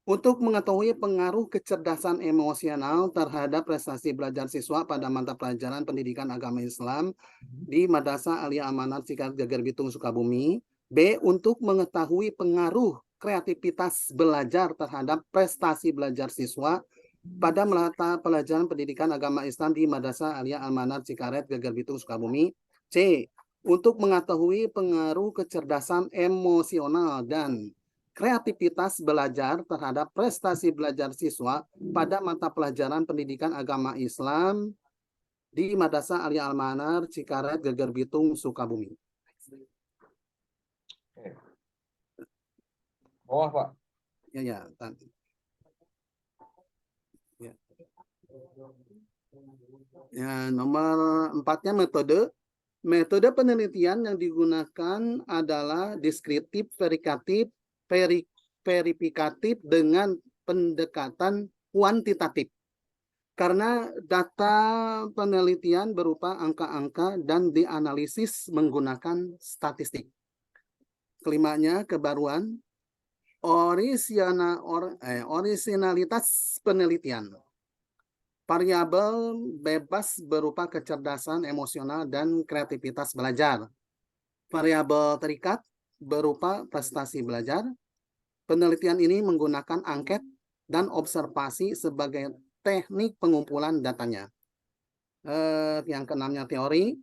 untuk mengetahui pengaruh kecerdasan emosional terhadap prestasi belajar siswa pada mata pelajaran pendidikan agama Islam di Madrasah Aliyah Al-Manar Cikaret Geger Bitung Sukabumi. B. Untuk mengetahui pengaruh kreativitas belajar terhadap prestasi belajar siswa pada mata pelajaran pendidikan agama Islam di Madrasah Aliyah Al-Manar Cikaret Geger Bitung Sukabumi. C. Untuk mengetahui pengaruh kecerdasan emosional dan kreativitas belajar terhadap prestasi belajar siswa pada mata pelajaran pendidikan agama Islam di Madrasah Aliyah Al-Manar Cikaret Geger Bitung Sukabumi. Bawah Pak. Ya. Ya, nomor 4-nya metode. Metode penelitian yang digunakan adalah deskriptif, verifikatif dengan pendekatan kuantitatif. Karena data penelitian berupa angka-angka dan dianalisis menggunakan statistik. Kelimanya, kebaruan, orisinalitas penelitian. Variabel bebas berupa kecerdasan emosional dan kreativitas belajar. Variabel terikat berupa prestasi belajar. Penelitian ini menggunakan angket dan observasi sebagai teknik pengumpulan datanya. Yang keenamnya teori.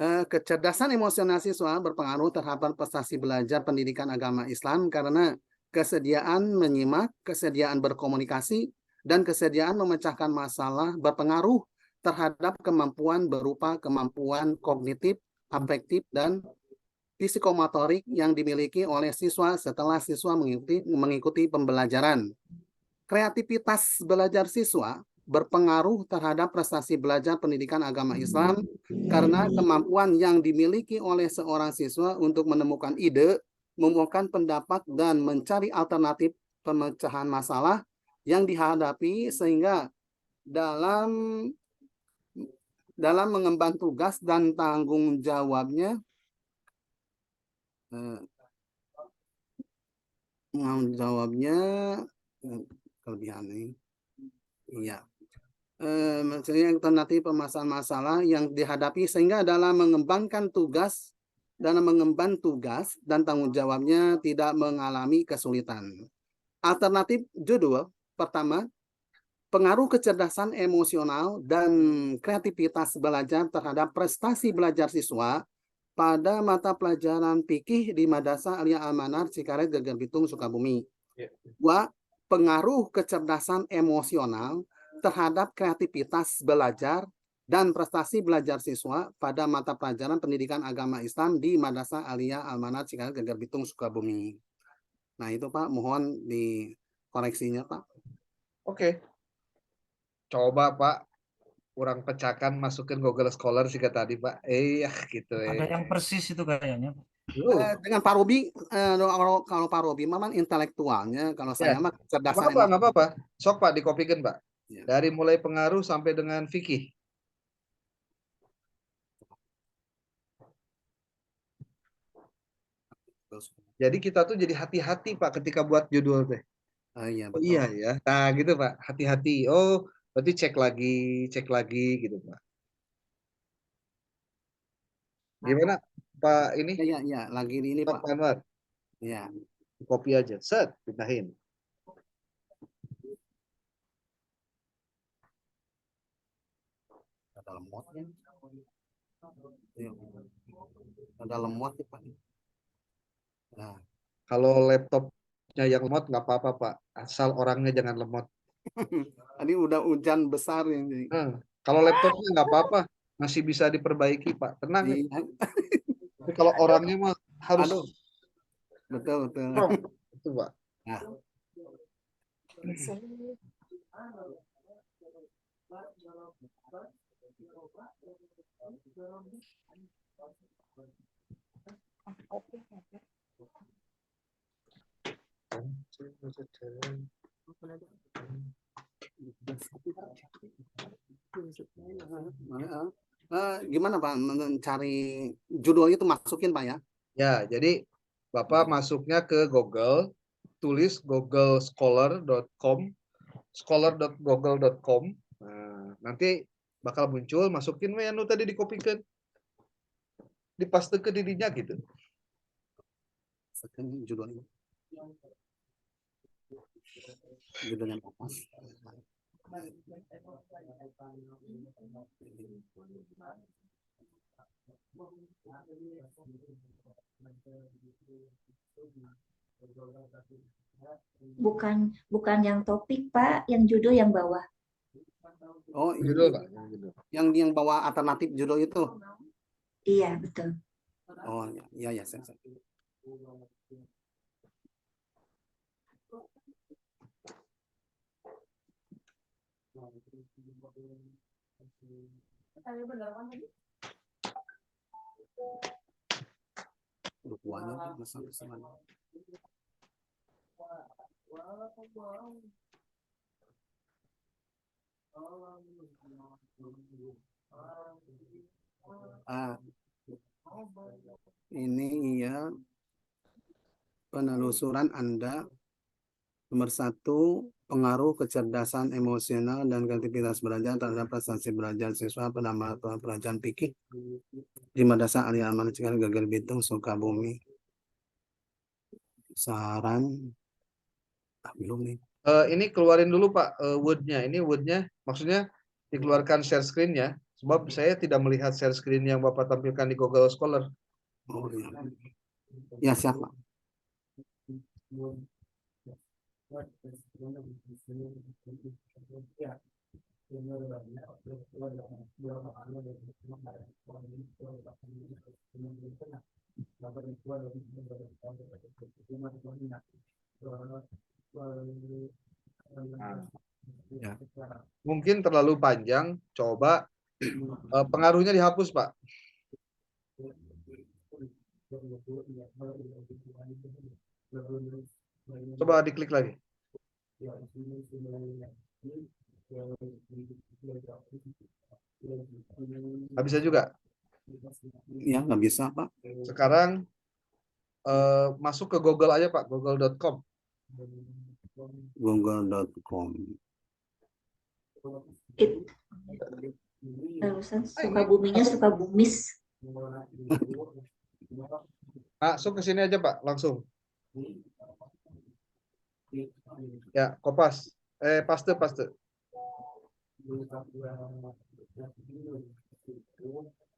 Kecerdasan emosional siswa berpengaruh terhadap prestasi belajar pendidikan agama Islam karena kesediaan menyimak, kesediaan berkomunikasi, dan kesediaan memecahkan masalah berpengaruh terhadap kemampuan berupa kemampuan kognitif, afektif, dan psikomotorik yang dimiliki oleh siswa setelah siswa mengikuti pembelajaran. Kreativitas belajar siswa berpengaruh terhadap prestasi belajar pendidikan agama Islam karena kemampuan yang dimiliki oleh seorang siswa untuk menemukan ide, menemukan pendapat, dan mencari alternatif pemecahan masalah yang dihadapi sehingga dalam mengemban tugas dan tanggung jawabnya kelebihan ini. Iya. Maksudnya alternatif permasalahan masalah yang dihadapi sehingga dalam mengemban tugas dan tanggung jawabnya tidak mengalami kesulitan. Alternatif judul pertama, pengaruh kecerdasan emosional dan kreativitas belajar terhadap prestasi belajar siswa pada mata pelajaran fikih di Madrasah Aliyah Al-Manar Cikaret Geger Bitung Sukabumi. 2. Pengaruh kecerdasan emosional terhadap kreativitas belajar dan prestasi belajar siswa pada mata pelajaran pendidikan agama Islam di Madrasah Aliyah Al-Manar Cikaret Geger Bitung Sukabumi. Nah itu Pak, mohon dikoreksinya Pak. Oke. Coba Pak, kurang pecahkan masukin Google Scholar sih tadi Pak. Gitu. Ada yang persis itu kayaknya. Dengan Pak Robi, kalau Pak Robi memang intelektualnya, kalau saya mah kecerdasan. Nggak apa-apa. Sok Pak, dikopikan Pak. Ya. Dari mulai pengaruh sampai dengan fikih. Jadi kita tuh jadi hati-hati Pak ketika buat judul teh. Iya, Oh betul. iya ya. Nah gitu Pak, hati-hati. Oh berarti cek lagi gitu Pak. Gimana Pak ini? Iya, lagi ini Pak. Pak Anwar. Iya. Copy aja, set, pindahin. Ada lemotnya. Ada lemot ya Pak. Nah. Kalau laptopnya yang lemot nggak apa-apa Pak, asal orangnya jangan lemot. Tadi udah hujan besar ini. Kalau laptopnya nggak apa-apa, masih bisa diperbaiki Pak, tenang. Iya. Tapi kalau orangnya mah harus. Aduh. Betul. Itu Pak. Nah. Gimana Pak mencari judul itu masukin Pak ya? Ya, jadi Bapak masuknya ke Google, tulis googlescholar.com, scholar.google.com. Nah, nanti bakal muncul, masukin menu tadi dikopikan. Dipaste ke dirinya gitu. Judulnya. Judulnya apa? Bukan yang topik Pak, yang judul yang bawah. Oh, judul Pak. Yang bawa alternatif judul itu. Iya, betul. Oh, ya. Saya. Bukuannya bersama. Ini ya penelusuran Anda. Nomor 1, pengaruh kecerdasan emosional dan kreativitas belajar terhadap prestasi belajar siswa pada mata pelajaran fikih di Madrasah Aliyah Al-Manar Cikaret Geger Bitung Sukabumi. Saran belum nih. Ini keluarin dulu Pak Word-nya. Ini Word-nya maksudnya dikeluarkan share screen-nya Sebab saya tidak melihat share screen yang Bapak tampilkan di Google Scholar. Oh, iya. Ya, siap, Pak. Ya. Mungkin terlalu panjang, coba pengaruhnya dihapus, Pak. Coba diklik lagi. Nggak bisa juga. Ya, nggak bisa, Pak. Sekarang masuk ke Google aja, Pak, google.com. Google.com. Barusan Sukabuminya Sukabumis. Masuk ke sini aja, Pak, langsung. Ya, kopas. Paste.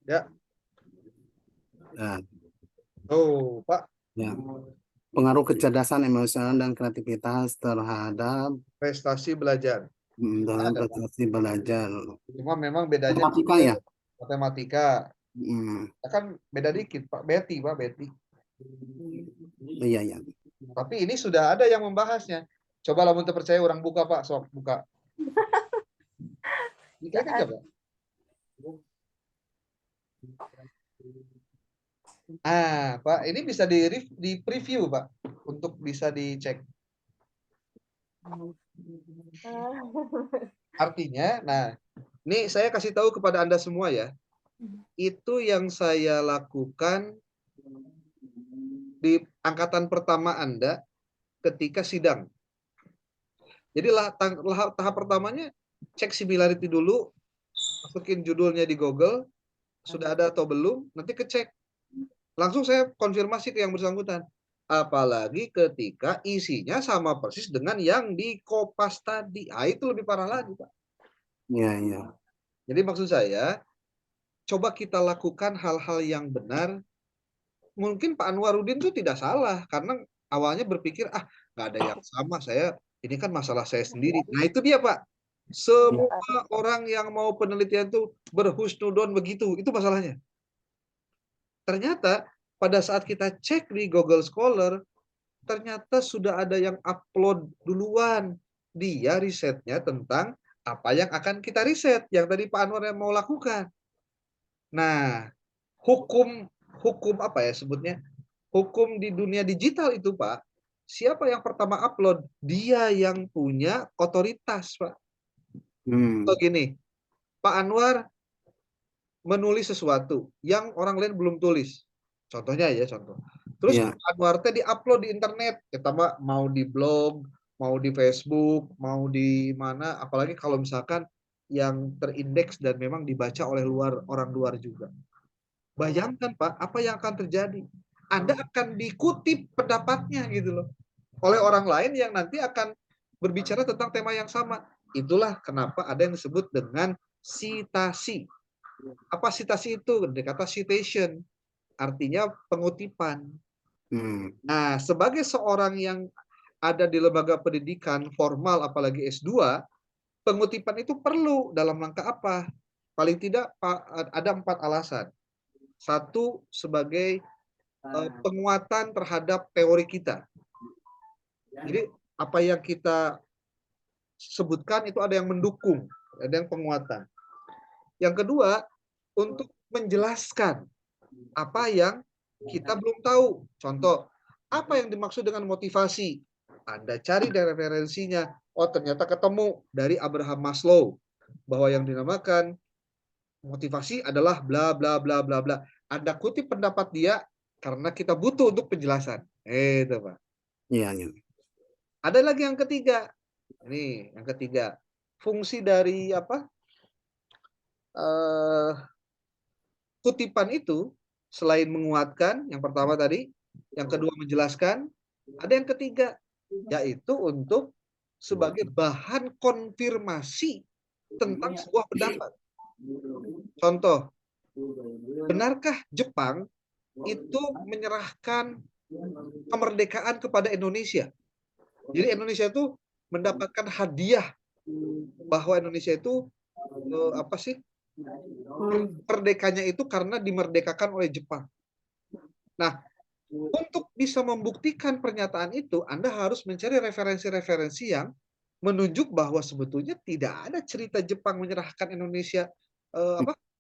Ya. Nah, Oh, Pak, ya. Pengaruh kecerdasan emosional dan kreativitas terhadap prestasi belajar. dalam Ada, Pak. prestasi belajar. Cuma memang bedanya Matematika ya? matematika. Hmm. Kan beda dikit, Pak. Betty. Iya, iya. Tapi ini sudah ada yang membahasnya. Coba lah untuk percaya orang buka, Pak. Sok buka. Diklik aja, Pak. Pak, ini bisa di preview, Pak, untuk bisa dicek. Artinya, nah, ini saya kasih tahu kepada Anda semua ya. Itu yang saya lakukan di angkatan pertama Anda ketika sidang. Jadi tahap pertamanya cek similarity dulu, masukin judulnya di Google, sudah ada atau belum, nanti kecek. Langsung saya konfirmasi ke yang bersangkutan. Apalagi ketika isinya sama persis dengan yang di Kopas tadi. Itu lebih parah lagi, Pak. Iya, iya. Jadi maksud saya, coba kita lakukan hal-hal yang benar. Mungkin Pak Anwarudin itu tidak salah, karena awalnya berpikir, nggak ada yang sama, ini kan masalah saya sendiri. Nah itu dia, Pak. Semua orang yang mau penelitian itu berhusnudon begitu, itu masalahnya. Ternyata pada saat kita cek di Google Scholar, ternyata sudah ada yang upload duluan. Dia risetnya tentang apa yang akan kita riset, yang tadi Pak Anwar yang mau lakukan. Nah, hukum apa ya sebutnya? Hukum di dunia digital itu, Pak, siapa yang pertama upload? Dia yang punya otoritas, Pak. Atau gini, Pak Anwar menulis sesuatu yang orang lain belum tulis. Contohnya ya, contoh. Terus Pak Anwar teh diupload di internet, kita mau di blog, mau di Facebook, mau di mana, apalagi kalau misalkan yang terindeks dan memang dibaca oleh orang luar juga. Bayangkan, Pak, apa yang akan terjadi? Anda akan dikutip pendapatnya gitu loh oleh orang lain yang nanti akan berbicara tentang tema yang sama. Itulah kenapa ada yang disebut dengan citasi. Apa citasi itu? Kata citation, artinya pengutipan. Nah, sebagai seorang yang ada di lembaga pendidikan formal, apalagi S2, pengutipan itu perlu dalam rangka apa? Paling tidak ada 4 alasan. 1, sebagai penguatan terhadap teori kita. Jadi apa yang kita sebutkan itu ada yang mendukung, ada yang penguatan. Yang kedua, untuk menjelaskan apa yang kita belum tahu. Contoh, apa yang dimaksud dengan motivasi? Anda cari dari referensinya. Oh, ternyata ketemu dari Abraham Maslow bahwa yang dinamakan motivasi adalah bla bla bla bla bla. Anda kutip pendapat dia karena kita butuh untuk penjelasan. Itu, Pak. Iya, iya. Ada lagi yang ketiga. Ini yang ketiga. Fungsi dari apa? Kutipan itu selain menguatkan, yang pertama tadi, yang kedua menjelaskan, ada yang ketiga, yaitu untuk sebagai bahan konfirmasi tentang sebuah pendapat. Contoh, benarkah Jepang itu menyerahkan kemerdekaan kepada Indonesia? Jadi Indonesia itu mendapatkan hadiah bahwa Indonesia itu apa sih? Merdekanya itu karena dimerdekakan oleh Jepang. Nah, untuk bisa membuktikan pernyataan itu, Anda harus mencari referensi-referensi yang menunjuk bahwa sebetulnya tidak ada cerita Jepang menyerahkan Indonesia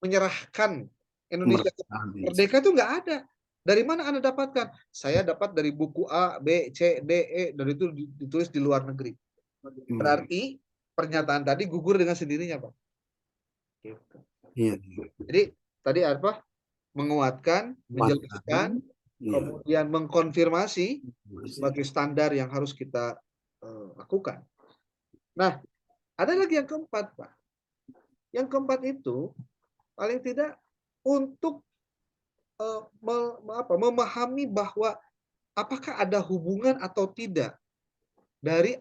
menyerahkan Indonesia merdeka itu nggak ada. Dari mana Anda dapatkan? Saya dapat dari buku A, B, C, D, E, dan itu ditulis di luar negeri. Berarti pernyataan tadi gugur dengan sendirinya, Pak. Gitu. Iya. Jadi tadi apa? Menguatkan, menjelaskan, kemudian mengkonfirmasi sebagai standar yang harus kita lakukan. Nah, ada lagi yang keempat, Pak. Yang keempat itu paling tidak untuk memahami bahwa apakah ada hubungan atau tidak dari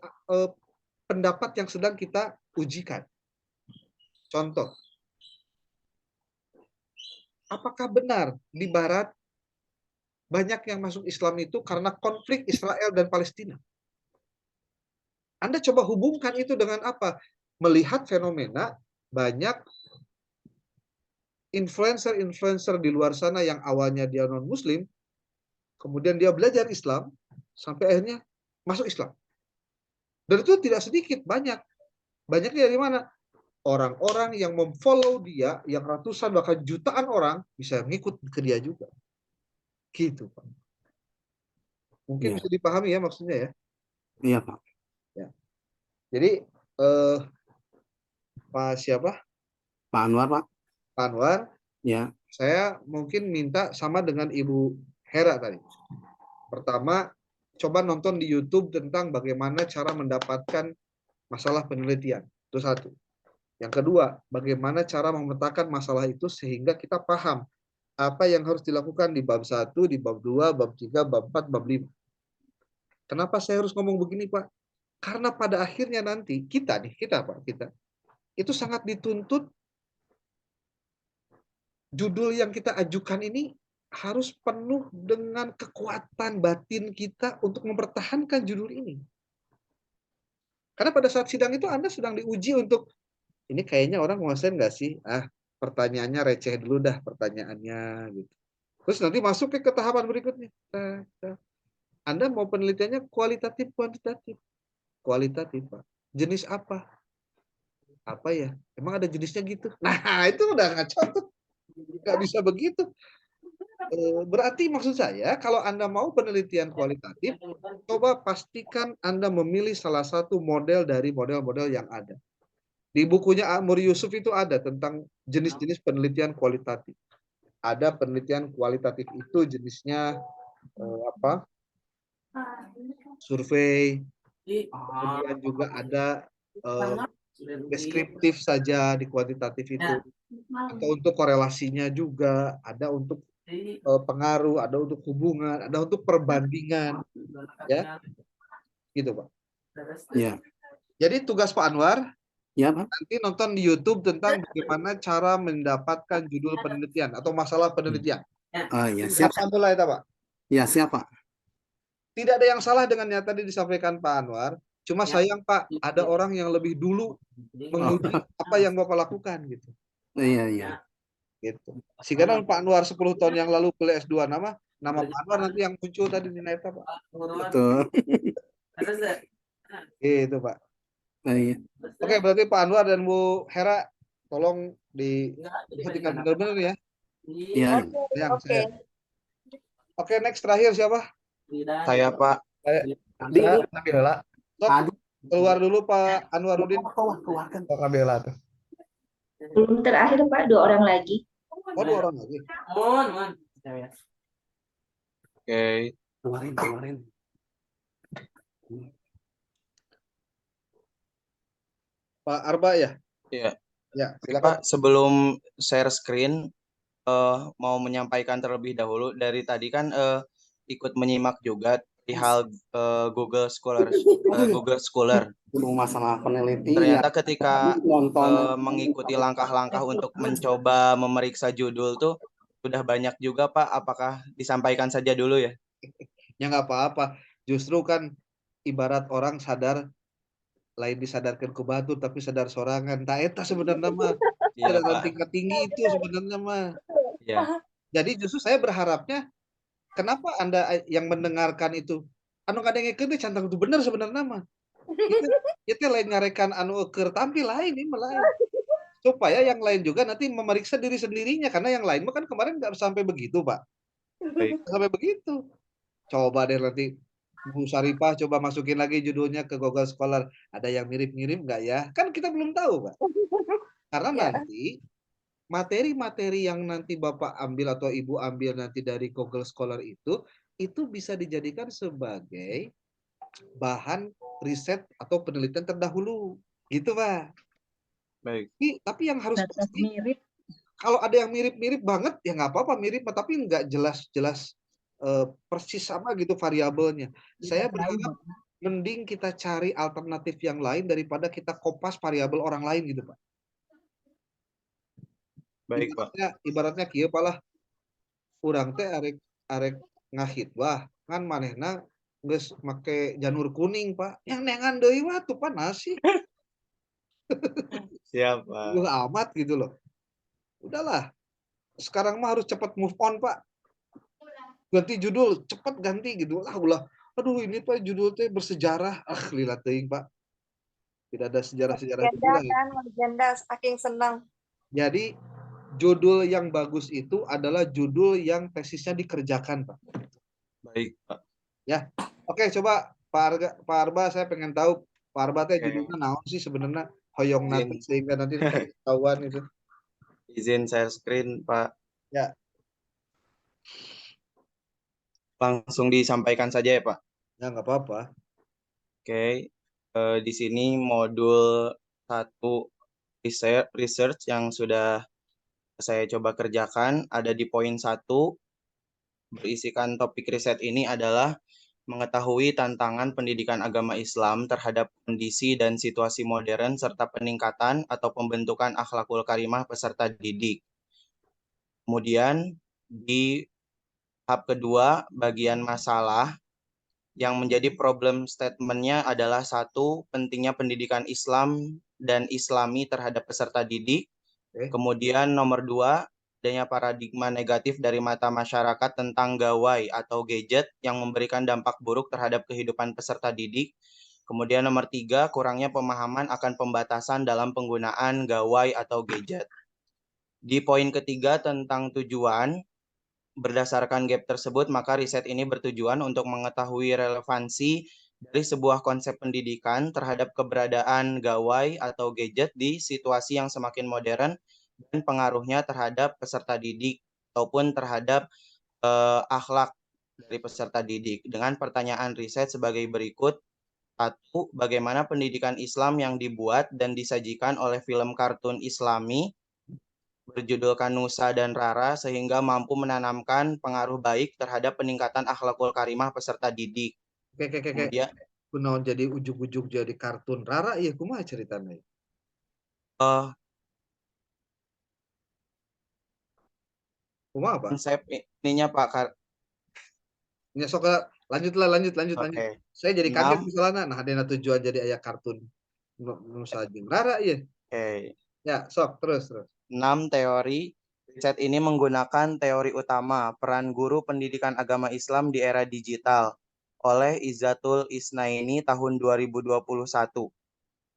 pendapat yang sedang kita ujikan. Contoh, apakah benar di Barat banyak yang masuk Islam itu karena konflik Israel dan Palestina? Anda coba hubungkan itu dengan apa? Melihat fenomena banyak influencer-influencer di luar sana yang awalnya dia non-Muslim, kemudian dia belajar Islam, sampai akhirnya masuk Islam. Dan itu tidak sedikit, banyak. Banyaknya dari mana? Orang-orang yang memfollow dia, yang ratusan bahkan jutaan orang, bisa ngikut ke dia juga. Gitu, Pak. Mungkin bisa dipahami ya maksudnya ya? Iya, Pak. Ya. Jadi, Pak siapa? Pak Anwar, Pak. Pak Anwar, Ya. saya mungkin minta sama dengan Ibu Hera tadi. Pertama, coba nonton di YouTube tentang bagaimana cara mendapatkan masalah penelitian. Itu satu. Yang kedua, bagaimana cara memetakan masalah itu sehingga kita paham apa yang harus dilakukan di bab 1, di bab 2, bab 3, bab 4, bab 5. Kenapa saya harus ngomong begini, Pak? Karena pada akhirnya nanti kita itu sangat dituntut judul yang kita ajukan ini harus penuh dengan kekuatan batin kita untuk mempertahankan judul ini. Karena pada saat sidang itu Anda sedang diuji untuk, ini kayaknya orang nguasain nggak sih? Pertanyaannya receh dulu dah pertanyaannya. Gitu. Terus nanti masuk ke tahapan berikutnya. Anda mau penelitiannya kualitatif, kuantitatif. Kualitatif, Pak. Jenis apa? Apa ya? Emang ada jenisnya gitu? Nah, itu udah ngaco tuh. Nggak bisa begitu. Berarti maksud saya, kalau Anda mau penelitian kualitatif, coba pastikan Anda memilih salah satu model dari model-model yang ada. Di bukunya Amr Yusuf itu ada tentang jenis-jenis penelitian kualitatif. Ada penelitian kualitatif itu jenisnya survei, kemudian juga ada deskriptif saja di kuantitatif itu, atau untuk korelasinya juga, ada untuk pengaruh, ada untuk hubungan, ada untuk perbandingan, ya, gitu Pak. Ya. Jadi tugas Pak Anwar, ya Pak, nanti nonton di YouTube tentang bagaimana cara mendapatkan judul penelitian atau masalah penelitian. Ya, siap. Sampai itu Pak. Ya, siap Pak. Tidak ada yang salah dengan yang tadi disampaikan Pak Anwar. Cuma sayang Pak, ada orang yang lebih dulu menguji apa yang Bapak lakukan gitu. Iya. Gitu. Sehingga Pak Anwar 10 tahun yang lalu kuliah S2 nama Pak Anwar nanti yang muncul tadi di Neta Pak. Betul. Gitu Pak. Iya. Oke, berarti Pak Anwar dan Bu Hera tolong diperhatikan benar-benar ya. Iya. Oke, next terakhir siapa? Saya Pak. Nabila. Keluar dulu Pak Anwarudin. Keluarkan. Nabila tuh. Belum terakhir Pak, 2 orang lagi. Oh, 2 orang lagi. Oke. Keluarin. Pak Arba ya? Iya. Ya, silakan. Pak, sebelum share screen mau menyampaikan terlebih dahulu dari tadi kan ikut menyimak juga perihal Google Scholar. Google Scholar. Belum masalah peneliti Ternyata ya. ketika Nonton mengikuti langkah-langkah untuk mencoba memeriksa judul tuh sudah banyak juga Pak. Apakah disampaikan saja dulu ya? Ya nggak apa-apa. Justru kan ibarat orang sadar lain disadarkan ke batu tapi sadar sorangan. Tak eta sebenarnya mah. Iya Kesadaran Pak. tingkat tinggi itu sebenarnya mah. Iya. Jadi justru saya berharapnya kenapa Anda yang mendengarkan itu anu kadang-kadang itu cantang itu benar sebenarnya mah. Itu lain ngarekan anu keur tampil lain ini lain. Supaya yang lain juga nanti memeriksa diri sendirinya karena yang lain mah kan kemarin nggak sampai begitu, Pak. Baik. Sampai begitu. Coba deh nanti Bu Saripah coba masukin lagi judulnya ke Google Scholar. Ada yang mirip-mirip nggak ya? Kan kita belum tahu, Pak. Karena Ya. nanti materi-materi yang nanti Bapak ambil atau Ibu ambil nanti dari Google Scholar itu bisa dijadikan sebagai bahan riset atau penelitian terdahulu. Gitu, Pak. Baik. Tapi yang harus Data pasti, mirip. kalau ada yang mirip-mirip banget, ya nggak apa-apa mirip, tapi nggak jelas-jelas persis sama gitu variabelnya. Saya berharap mending kita cari alternatif yang lain daripada kita kopas variabel orang lain gitu, Pak. Baik, Pak. Ibaratnya kieu palah urang teh arek ngahitbah kan manehna geus make janur kuning, Pak. Yang nengan deui mah tuh panas sih. Siap, Pak. Amat gitu loh. Udahlah. Sekarang mah harus cepat move on, Pak. Ganti judul, cepat ganti gitu. Ulah. Aduh, ini Pak judul teh bersejarah. Lila teuing, Pak. Tidak ada sejarah-sejarah Legenda itulah. kan, legenda, saking senang. Jadi judul yang bagus itu adalah judul yang tesisnya dikerjakan, Pak. Baik, Pak. Ya. Oke, coba Pak Arba, saya pengen tahu Pak Arba teh judulnya naon sih sebenarnya hoyong nanti sehingga nanti ketahuan itu. Izin share screen, Pak. Ya. Langsung disampaikan saja ya, Pak. Ya, nggak apa-apa. Oke. Di sini modul 1 research yang sudah saya coba kerjakan ada di poin 1. Berisikan topik riset ini adalah mengetahui tantangan pendidikan agama Islam terhadap kondisi dan situasi modern serta peningkatan atau pembentukan akhlakul karimah peserta didik. Kemudian di tahap kedua, bagian masalah yang menjadi problem statement-nya adalah 1, pentingnya pendidikan Islam dan Islami terhadap peserta didik. Kemudian nomor 2, adanya paradigma negatif dari mata masyarakat tentang gawai atau gadget yang memberikan dampak buruk terhadap kehidupan peserta didik. Kemudian nomor 3, kurangnya pemahaman akan pembatasan dalam penggunaan gawai atau gadget. Di poin ketiga tentang tujuan, berdasarkan gap tersebut, maka riset ini bertujuan untuk mengetahui relevansi dari sebuah konsep pendidikan terhadap keberadaan gawai atau gadget di situasi yang semakin modern dan pengaruhnya terhadap peserta didik ataupun terhadap akhlak dari peserta didik. Dengan pertanyaan riset sebagai berikut. 1. Bagaimana pendidikan Islam yang dibuat dan disajikan oleh film kartun Islami berjudulkan Nusa dan Rara sehingga mampu menanamkan pengaruh baik terhadap peningkatan akhlakul karimah peserta didik. Kemudian kunaon jadi ujug-ujug jadi kartun Rara ya kumaha ceritanya? Kumaha, Pak? Konsep ininya Pak. Ya sok lanjut. Okay. Saya jadi kaget misalnya nah ada tujuan jadi aya kartun Nusa jeung Rara ya. Oke. Ya, sok terus. 6 teori. Riset ini menggunakan teori utama peran guru pendidikan agama Islam di era digital oleh Izzatul Isnaini tahun 2021.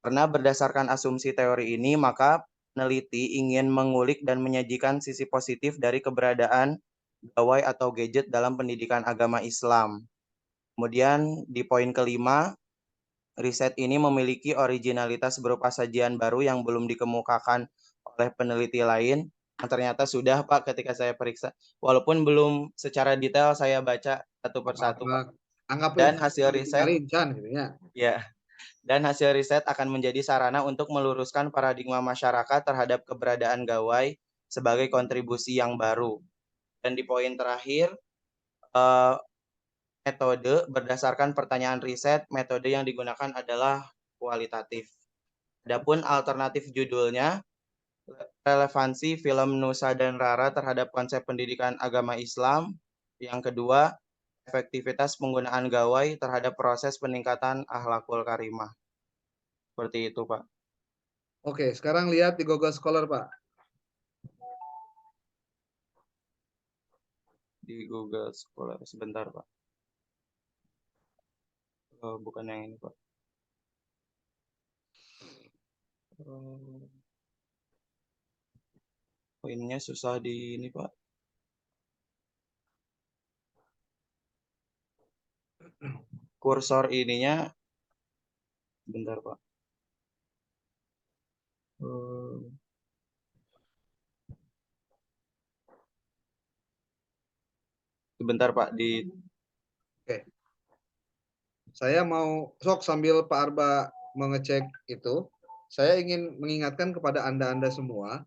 Karena berdasarkan asumsi teori ini, maka peneliti ingin mengulik dan menyajikan sisi positif dari keberadaan gawai atau gadget dalam pendidikan agama Islam. Kemudian di poin kelima, riset ini memiliki originalitas berupa sajian baru yang belum dikemukakan oleh peneliti lain. Ternyata sudah, Pak, ketika saya periksa. Walaupun belum secara detail saya baca satu persatu, Pak. Dan hasil riset, dan hasil riset akan menjadi sarana untuk meluruskan paradigma masyarakat terhadap keberadaan gawai sebagai kontribusi yang baru. Dan di poin terakhir, metode berdasarkan pertanyaan riset, metode yang digunakan adalah kualitatif. Adapun alternatif judulnya, relevansi film Nusa dan Rara terhadap konsep pendidikan agama Islam. Yang kedua, efektivitas penggunaan gawai terhadap proses peningkatan akhlakul karimah. Seperti itu, Pak. Oke, sekarang lihat di Google Scholar, Pak. Di Google Scholar, sebentar, Pak. Bukan yang ini, Pak. Ininya susah di ini, Pak. Kursor ininya, bentar, Pak. Sebentar, Pak. Oke. Saya mau sambil Pak Arba mengecek itu, saya ingin mengingatkan kepada Anda semua,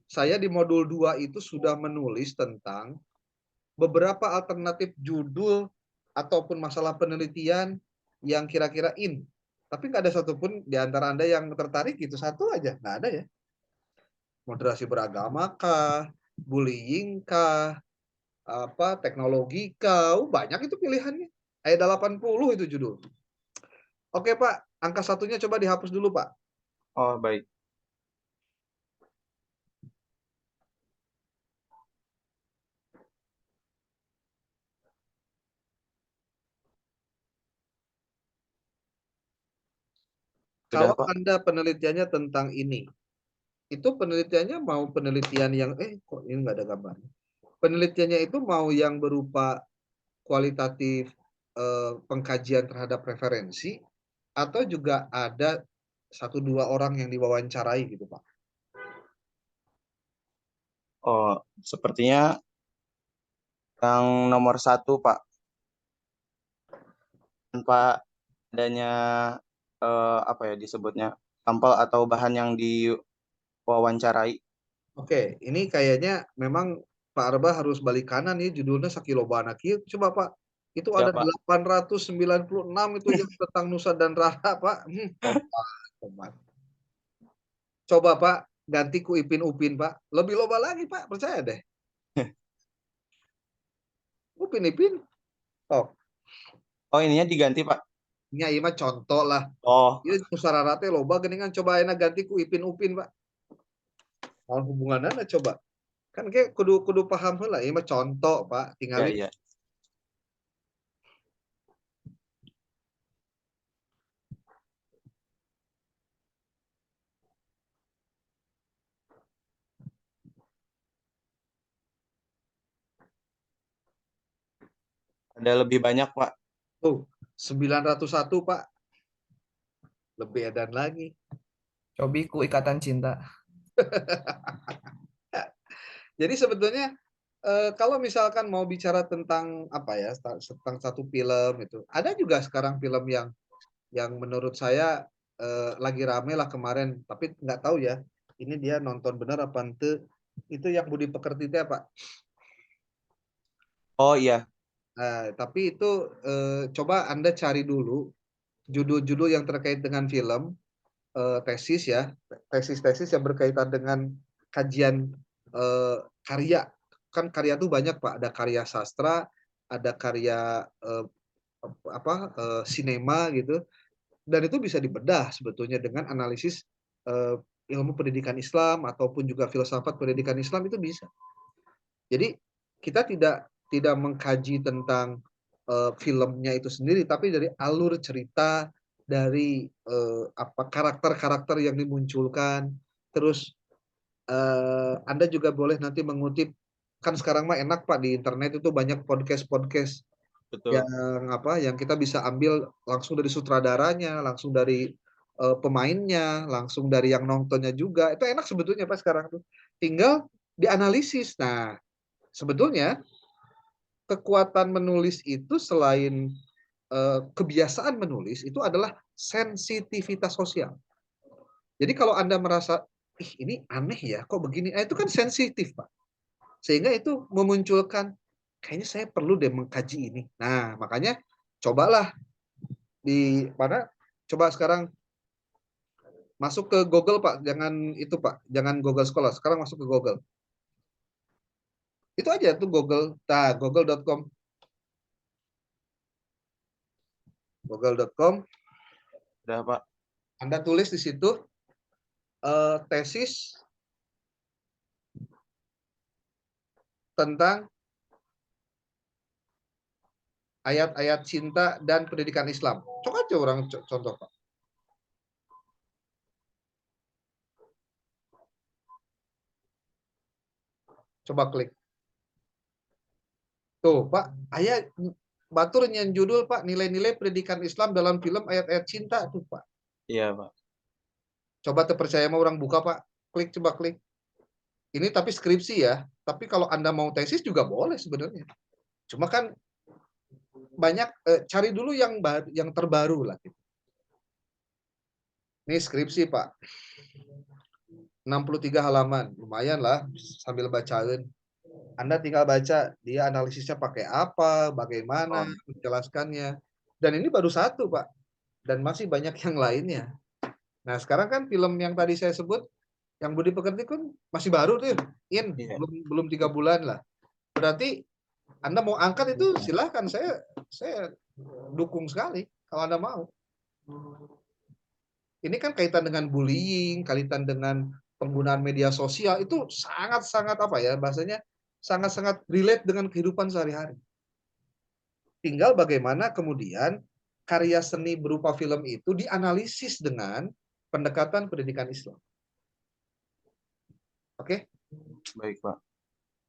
saya di modul 2 itu sudah menulis tentang beberapa alternatif judul ataupun masalah penelitian yang kira-kira in. Tapi nggak ada satupun di antara Anda yang tertarik gitu, satu aja. Nggak ada ya. Moderasi beragama kah, bullying kah, teknologi kah, banyak itu pilihannya. Ayat 80 itu judul. Oke Pak, angka satunya coba dihapus dulu Pak. Oh, baik. Kalau Anda penelitiannya tentang ini, itu penelitiannya mau penelitian yang, kok ini nggak ada gambarnya. Penelitiannya itu mau yang berupa kualitatif pengkajian terhadap referensi, atau juga ada 1-2 orang yang diwawancarai gitu Pak? Oh, sepertinya yang nomor 1, Pak. Tanpa adanya disebutnya sampel atau bahan yang diwawancarai. Oke, ini kayaknya memang Pak Arba harus balik kanan nih, judulnya Sakilobana Kieu. Coba Pak, itu Ya, ada Pak. 896 itu yang tentang Nusa dan Rara Pak. Coba Pak, ganti ku Ipin Upin Pak. Lebih loba lagi Pak, percaya deh. Upin Ipin. Oh, ininya diganti Pak. Ini mah contoh lah. Oh. Ini Nusa Rara teh loba geningan coba enak ganti ku Ipin Upin Pak. Mau hubungannya coba. Kan kayak kudu paham lah, ini mah contoh Pak, tinggal Ya. Ada lebih banyak Pak. 901 Pak. Lebih edan lagi. Cobiku Ikatan Cinta. Jadi sebetulnya kalau misalkan mau bicara tentang tentang satu film itu, ada juga sekarang film yang menurut saya lagi rame lah kemarin, tapi nggak tahu ya, ini dia nonton bener apa ente, itu yang Budi Pekerti teh Pak. Oh iya. Tapi itu coba Anda cari dulu judul-judul yang terkait dengan film, tesis ya, tesis yang berkaitan dengan kajian karya. Kan karya itu banyak Pak, ada karya sastra, ada karya sinema gitu, dan itu bisa dibedah sebetulnya dengan analisis ilmu pendidikan Islam ataupun juga filsafat pendidikan Islam, itu bisa. Jadi kita tidak mengkaji tentang filmnya itu sendiri, tapi dari alur cerita, dari karakter-karakter yang dimunculkan. Terus Anda juga boleh nanti mengutip, kan sekarang mah enak Pak, di internet itu banyak podcast yang kita bisa ambil langsung dari sutradaranya, langsung dari pemainnya, langsung dari yang nontonnya juga. Itu enak sebetulnya Pak sekarang tuh. Tinggal dianalisis. Nah, sebetulnya kekuatan menulis itu selain kebiasaan menulis, itu adalah sensitivitas sosial. Jadi kalau Anda merasa, ini aneh ya, kok begini? Itu kan sensitif, Pak. Sehingga itu memunculkan kayaknya saya perlu deh mengkaji ini. Nah, makanya cobalah di mana? Coba sekarang masuk ke Google, Pak. Jangan itu, Pak. Jangan Google Scholar. Sekarang masuk ke Google. Itu aja tuh Google. Nah, google.com. Google.com. Udah, Pak. Anda tulis di situ tesis tentang ayat-ayat cinta dan pendidikan Islam. Coba aja orang contoh, Pak. Coba klik. Tuh, Pak, ayat batur yang judul, Pak, nilai-nilai pendidikan Islam dalam film ayat-ayat cinta tuh, Pak. Iya, Pak. Coba terpercaya mau orang buka, Pak. Klik, coba klik. Ini tapi skripsi ya. Tapi kalau Anda mau tesis juga boleh sebenarnya. Cuma kan banyak cari dulu yang terbaru lah. Ini skripsi, Pak. 63 halaman. Lumayan lah sambil bacain. Anda tinggal baca dia analisisnya pakai apa, bagaimana menjelaskannya. Dan ini baru satu, Pak. Dan masih banyak yang lainnya. Nah, sekarang kan film yang tadi saya sebut, yang Budi Pekerti kan masih baru tuh, belum 3 bulan lah. Berarti Anda mau angkat itu silahkan, saya dukung sekali kalau Anda mau. Ini kan kaitan dengan bullying, kaitan dengan penggunaan media sosial, itu sangat-sangat apa ya bahasanya, sangat-sangat relate dengan kehidupan sehari-hari. Tinggal bagaimana kemudian karya seni berupa film itu dianalisis dengan pendekatan pendidikan Islam. Oke? Baik, Pak.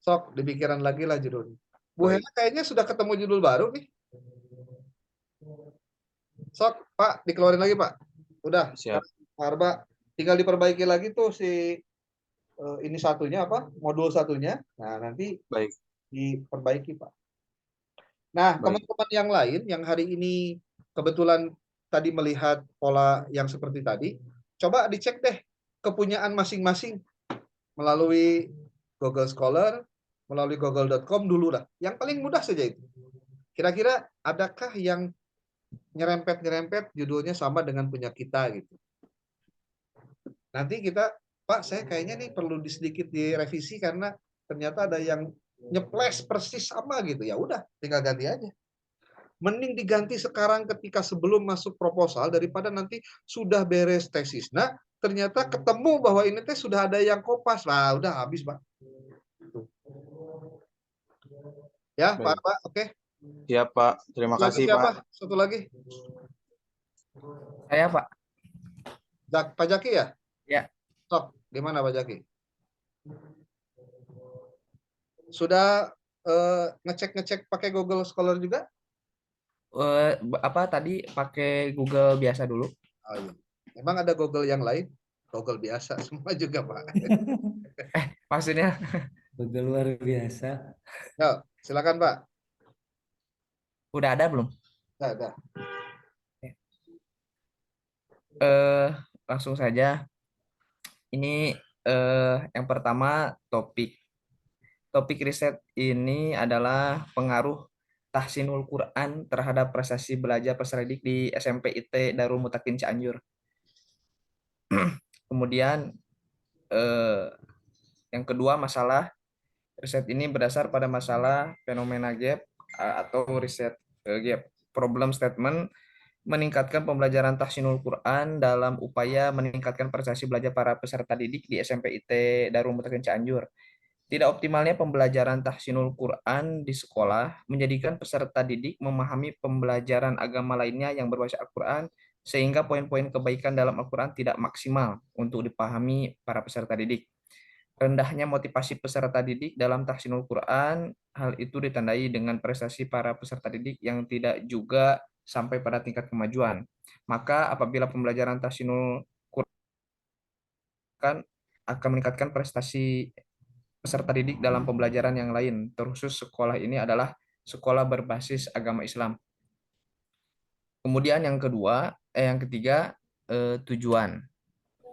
Sok, dipikiran lagi lah judulnya. Bu Hela kayaknya sudah ketemu judul baru nih. Sok, Pak, dikeluarin lagi, Pak. Udah. Siap. Pak Arba, tinggal diperbaiki lagi tuh si ini satunya apa? Modul satunya. Nah, nanti baik diperbaiki, Pak. Nah, teman-teman yang lain yang hari ini kebetulan tadi melihat pola yang seperti tadi, coba dicek deh kepunyaan masing-masing melalui Google Scholar, melalui google.com dulu lah. Yang paling mudah saja itu. Kira-kira adakah yang nyerempet-nyerempet judulnya sama dengan punya kita gitu. Nanti kita, Pak, saya kayaknya nih perlu sedikit direvisi karena ternyata ada yang nyeples persis sama gitu. Ya udah, tinggal ganti aja. Mending diganti sekarang ketika sebelum masuk proposal daripada nanti sudah beres tesis. Nah, ternyata ketemu bahwa ini teh sudah ada yang kopas. Nah, udah habis, Pak. Ya, Pak, oke. Siap, Pak. Terima kasih, siapa? Pak. Satu lagi. Saya, Pak. Pak Jaki ya? Ya. Sok, di mana Pak Jaki? Sudah ngecek-ngecek pakai Google Scholar juga? Apa tadi pakai Google biasa dulu? Oh, iya. Emang ada Google yang lain? Google biasa semua juga, Pak. Maksudnya Google luar biasa. Yo, silakan, Pak. Udah ada belum? Ada. Langsung saja. Ini yang pertama topik riset ini adalah pengaruh tahsinul Quran terhadap prestasi belajar peserta didik di SMP IT Darul Mutakin Cianjur. Kemudian yang kedua, masalah riset ini berdasar pada masalah fenomena gap atau riset gap problem statement, meningkatkan pembelajaran tahsinul Quran dalam upaya meningkatkan prestasi belajar para peserta didik di SMP IT Darul Mutakin Cianjur. Tidak optimalnya pembelajaran tahsinul Quran di sekolah menjadikan peserta didik memahami pembelajaran agama lainnya yang berbasis Al-Quran, sehingga poin-poin kebaikan dalam Al-Quran tidak maksimal untuk dipahami para peserta didik. Rendahnya motivasi peserta didik dalam tahsinul Quran, hal itu ditandai dengan prestasi para peserta didik yang tidak juga sampai pada tingkat kemajuan. Maka apabila pembelajaran tahsinul Quran akan meningkatkan prestasi peserta didik dalam pembelajaran yang lain, terkhusus sekolah ini adalah sekolah berbasis agama Islam. Kemudian yang ketiga, tujuan.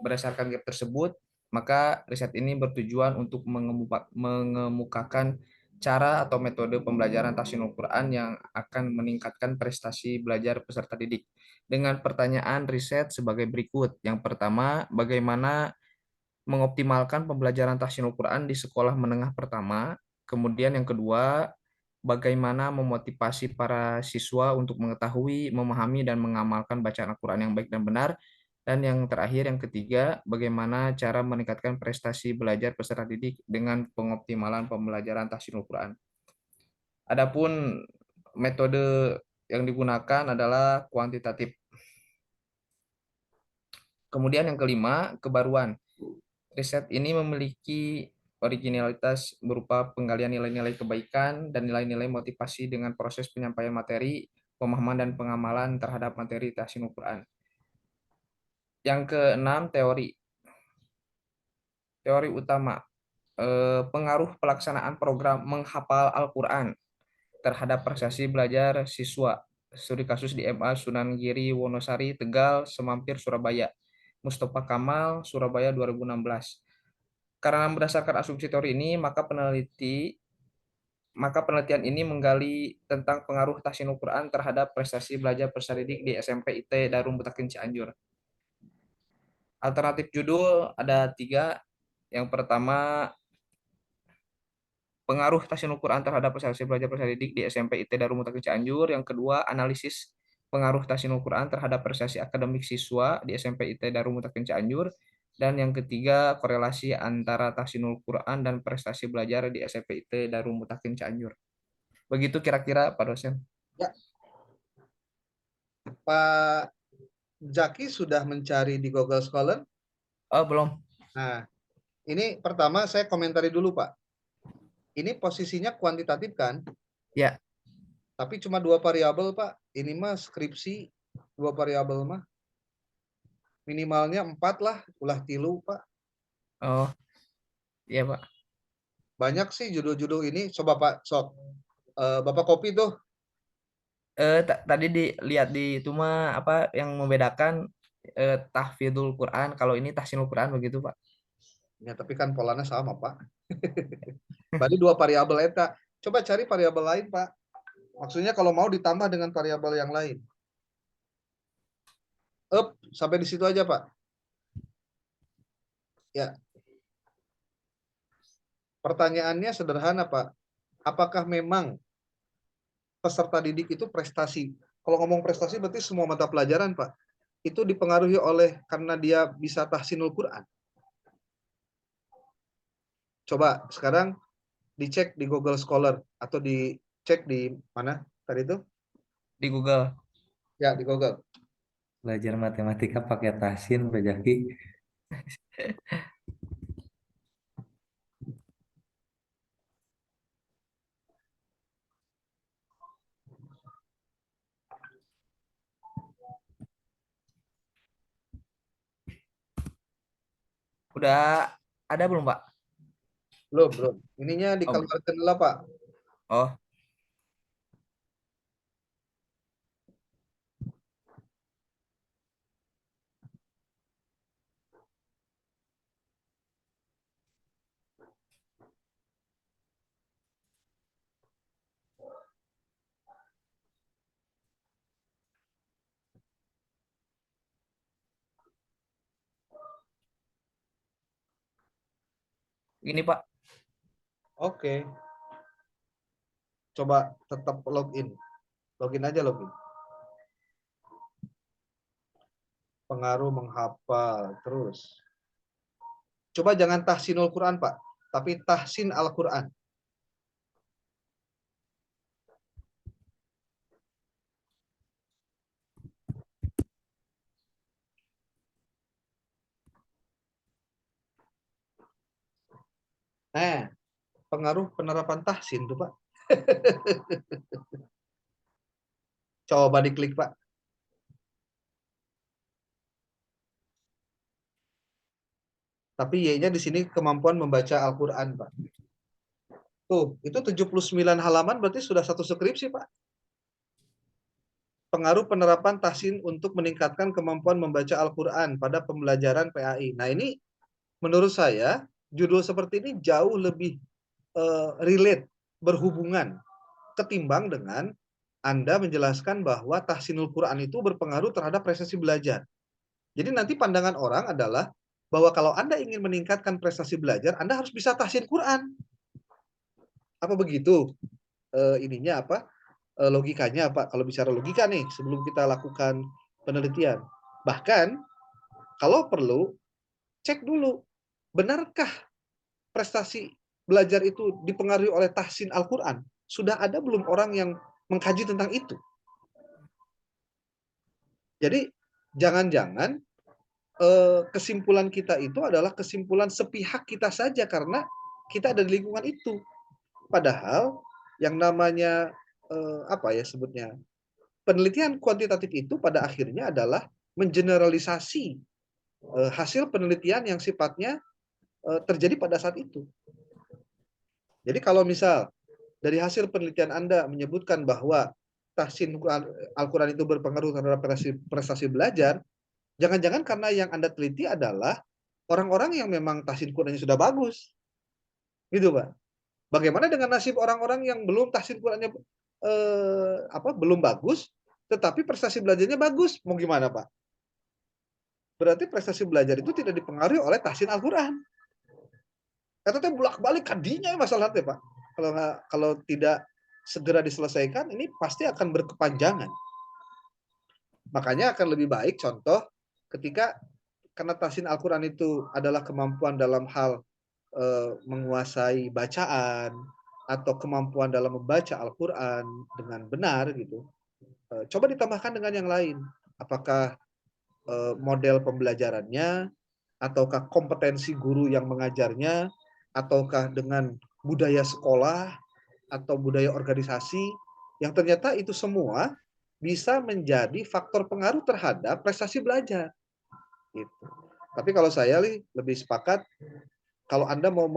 Berdasarkan gap tersebut, maka riset ini bertujuan untuk mengemukakan cara atau metode pembelajaran tahsinul Quran yang akan meningkatkan prestasi belajar peserta didik dengan pertanyaan riset sebagai berikut. Yang pertama, bagaimana mengoptimalkan pembelajaran tahsinul Quran di sekolah menengah pertama. Kemudian yang kedua, bagaimana memotivasi para siswa untuk mengetahui, memahami, dan mengamalkan bacaan Al-Quran yang baik dan benar. Dan yang terakhir, yang ketiga, bagaimana cara meningkatkan prestasi belajar peserta didik dengan pengoptimalan pembelajaran tahsinul Quran. Adapun metode yang digunakan adalah kuantitatif. Kemudian yang kelima, kebaruan. Riset ini memiliki originalitas berupa penggalian nilai-nilai kebaikan dan nilai-nilai motivasi dengan proses penyampaian materi, pemahaman dan pengamalan terhadap materi tahsinul Quran. Yang keenam, teori. Teori utama, pengaruh pelaksanaan program menghafal Al-Quran terhadap prestasi belajar siswa. Studi kasus di MA Sunan Giri Wonosari, Tegal, Semampir, Surabaya. Mustafa Kamal, Surabaya 2016. Karena berdasarkan asumsi teori ini, maka penelitian ini menggali tentang pengaruh tahsinul Quran terhadap prestasi belajar peserta didik di SMP IT Darul Mutakin Cianjur. Alternatif judul ada 3. Yang pertama, pengaruh tahsinul Quran terhadap prestasi belajar peserta didik di SMP IT Darul Mutakin Cianjur. Yang kedua, analisis pengaruh tahsinul Quran terhadap prestasi akademik siswa di SMP IT Darul Mutakin Cianjur. Dan yang ketiga, korelasi antara tahsinul Quran dan prestasi belajar di SMP IT Darul Mutakin Cianjur. Begitu kira-kira, Pak dosen. Ya. Pak Jaki sudah mencari di Google Scholar? Oh, belum. Nah, ini pertama saya komentari dulu, Pak. Ini posisinya kuantitatif kan? Ya. Tapi cuma 2 variabel, Pak. Ini mah skripsi 2 variabel mah. Minimalnya 4 lah, ulah tilu, Pak. Oh, iya, Pak. Banyak sih judul-judul ini. Coba Pak, sok. Bapak copy tuh. Tadi dilihat di itu mah apa yang membedakan tahfidzul Quran, kalau ini tahsinul Quran begitu, Pak. Ya, tapi kan polanya sama, Pak. Berarti 2 variabel eta. Coba cari variabel lain, Pak. Maksudnya kalau mau ditambah dengan variabel yang lain. Sampai di situ aja, Pak. Ya. Pertanyaannya sederhana, Pak. Apakah memang peserta didik itu prestasi? Kalau ngomong prestasi berarti semua mata pelajaran, Pak. Itu dipengaruhi oleh karena dia bisa tahsinul Quran. Coba sekarang dicek di Google Scholar atau dicek di mana tadi itu? Di Google. Ya, di Google. Belajar matematika pakai tahsin, Pak Jaki. Udah ada belum, Pak? Belum. Ininya dikeluarkan dulu, Pak. Oh. Ini, Pak. Oke. Coba tetap login. Login aja, login. Pengaruh menghafal terus. Coba jangan tahsinul Quran, Pak, tapi tahsin Al-Quran. Nah, pengaruh penerapan tahsin tuh, Pak. Coba diklik, Pak. Tapi Y-nya di sini kemampuan membaca Al-Quran, Pak. Tuh, itu 79 halaman berarti sudah 1 skripsi, Pak. Pengaruh penerapan tahsin untuk meningkatkan kemampuan membaca Al-Quran pada pembelajaran PAI. Nah, ini menurut saya judul seperti ini jauh lebih relate berhubungan ketimbang dengan Anda menjelaskan bahwa tahsinul Quran itu berpengaruh terhadap prestasi belajar. Jadi nanti pandangan orang adalah bahwa kalau Anda ingin meningkatkan prestasi belajar, Anda harus bisa tahsin Quran. Apa begitu? Ininya apa? Logikanya Pak, kalau bicara logika nih sebelum kita lakukan penelitian. Bahkan kalau perlu cek dulu, benarkah prestasi belajar itu dipengaruhi oleh tahsin Al-Quran? Sudah ada belum orang yang mengkaji tentang itu? Jadi jangan-jangan kesimpulan kita itu adalah kesimpulan sepihak kita saja karena kita ada di lingkungan itu. Padahal yang namanya apa ya sebutnya, penelitian kuantitatif itu pada akhirnya adalah mengeneralisasi hasil penelitian yang sifatnya terjadi pada saat itu. Jadi kalau misal dari hasil penelitian Anda menyebutkan bahwa tahsin Al-Quran itu berpengaruh terhadap prestasi belajar, jangan-jangan karena yang Anda teliti adalah orang-orang yang memang tahsin Qurannya sudah bagus. Gitu, Pak. Bagaimana dengan nasib orang-orang yang belum tahsin Qurannya belum bagus, tetapi prestasi belajarnya bagus? Mau gimana, Pak? Berarti prestasi belajar itu tidak dipengaruhi oleh tahsin Al-Quran. Itu bolak-balik kadinya masalahnya, Pak. Kalau tidak segera diselesaikan, ini pasti akan berkepanjangan. Makanya akan lebih baik contoh ketika karena tahsin Al-Quran itu adalah kemampuan dalam hal menguasai bacaan atau kemampuan dalam membaca Al-Quran dengan benar gitu. Coba ditambahkan dengan yang lain. Apakah model pembelajarannya, ataukah kompetensi guru yang mengajarnya, ataukah dengan budaya sekolah atau budaya organisasi yang ternyata itu semua bisa menjadi faktor pengaruh terhadap prestasi belajar. Gitu. Tapi kalau saya lebih sepakat kalau Anda mau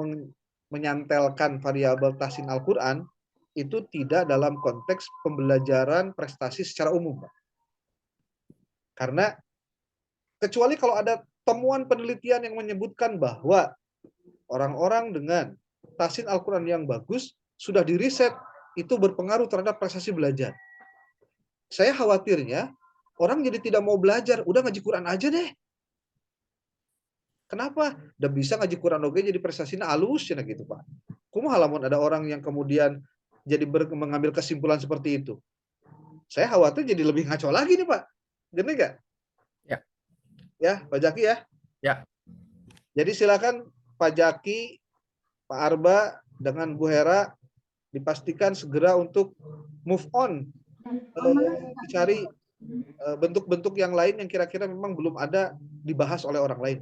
menyantelkan variabel tahsin Al-Quran itu tidak dalam konteks pembelajaran prestasi secara umum, Pak. Karena kecuali kalau ada temuan penelitian yang menyebutkan bahwa orang-orang dengan tahsin Al-Quran yang bagus sudah diriset itu berpengaruh terhadap prestasi belajar. Saya khawatirnya orang jadi tidak mau belajar, udah ngaji Quran aja deh. Kenapa? Udah bisa ngaji Quran oke jadi prestasinya halus ya gitu, Pak. Kumaha lamun ada orang yang kemudian jadi mengambil kesimpulan seperti itu. Saya khawatir jadi lebih ngaco lagi nih, Pak. Gini nggak? Ya. Ya, Pak Jaki ya. Ya. Jadi silakan Pak Jaki, Pak Arba dengan Bu Hera dipastikan segera untuk move on, mencari bentuk-bentuk yang lain yang kira-kira memang belum ada dibahas oleh orang lain.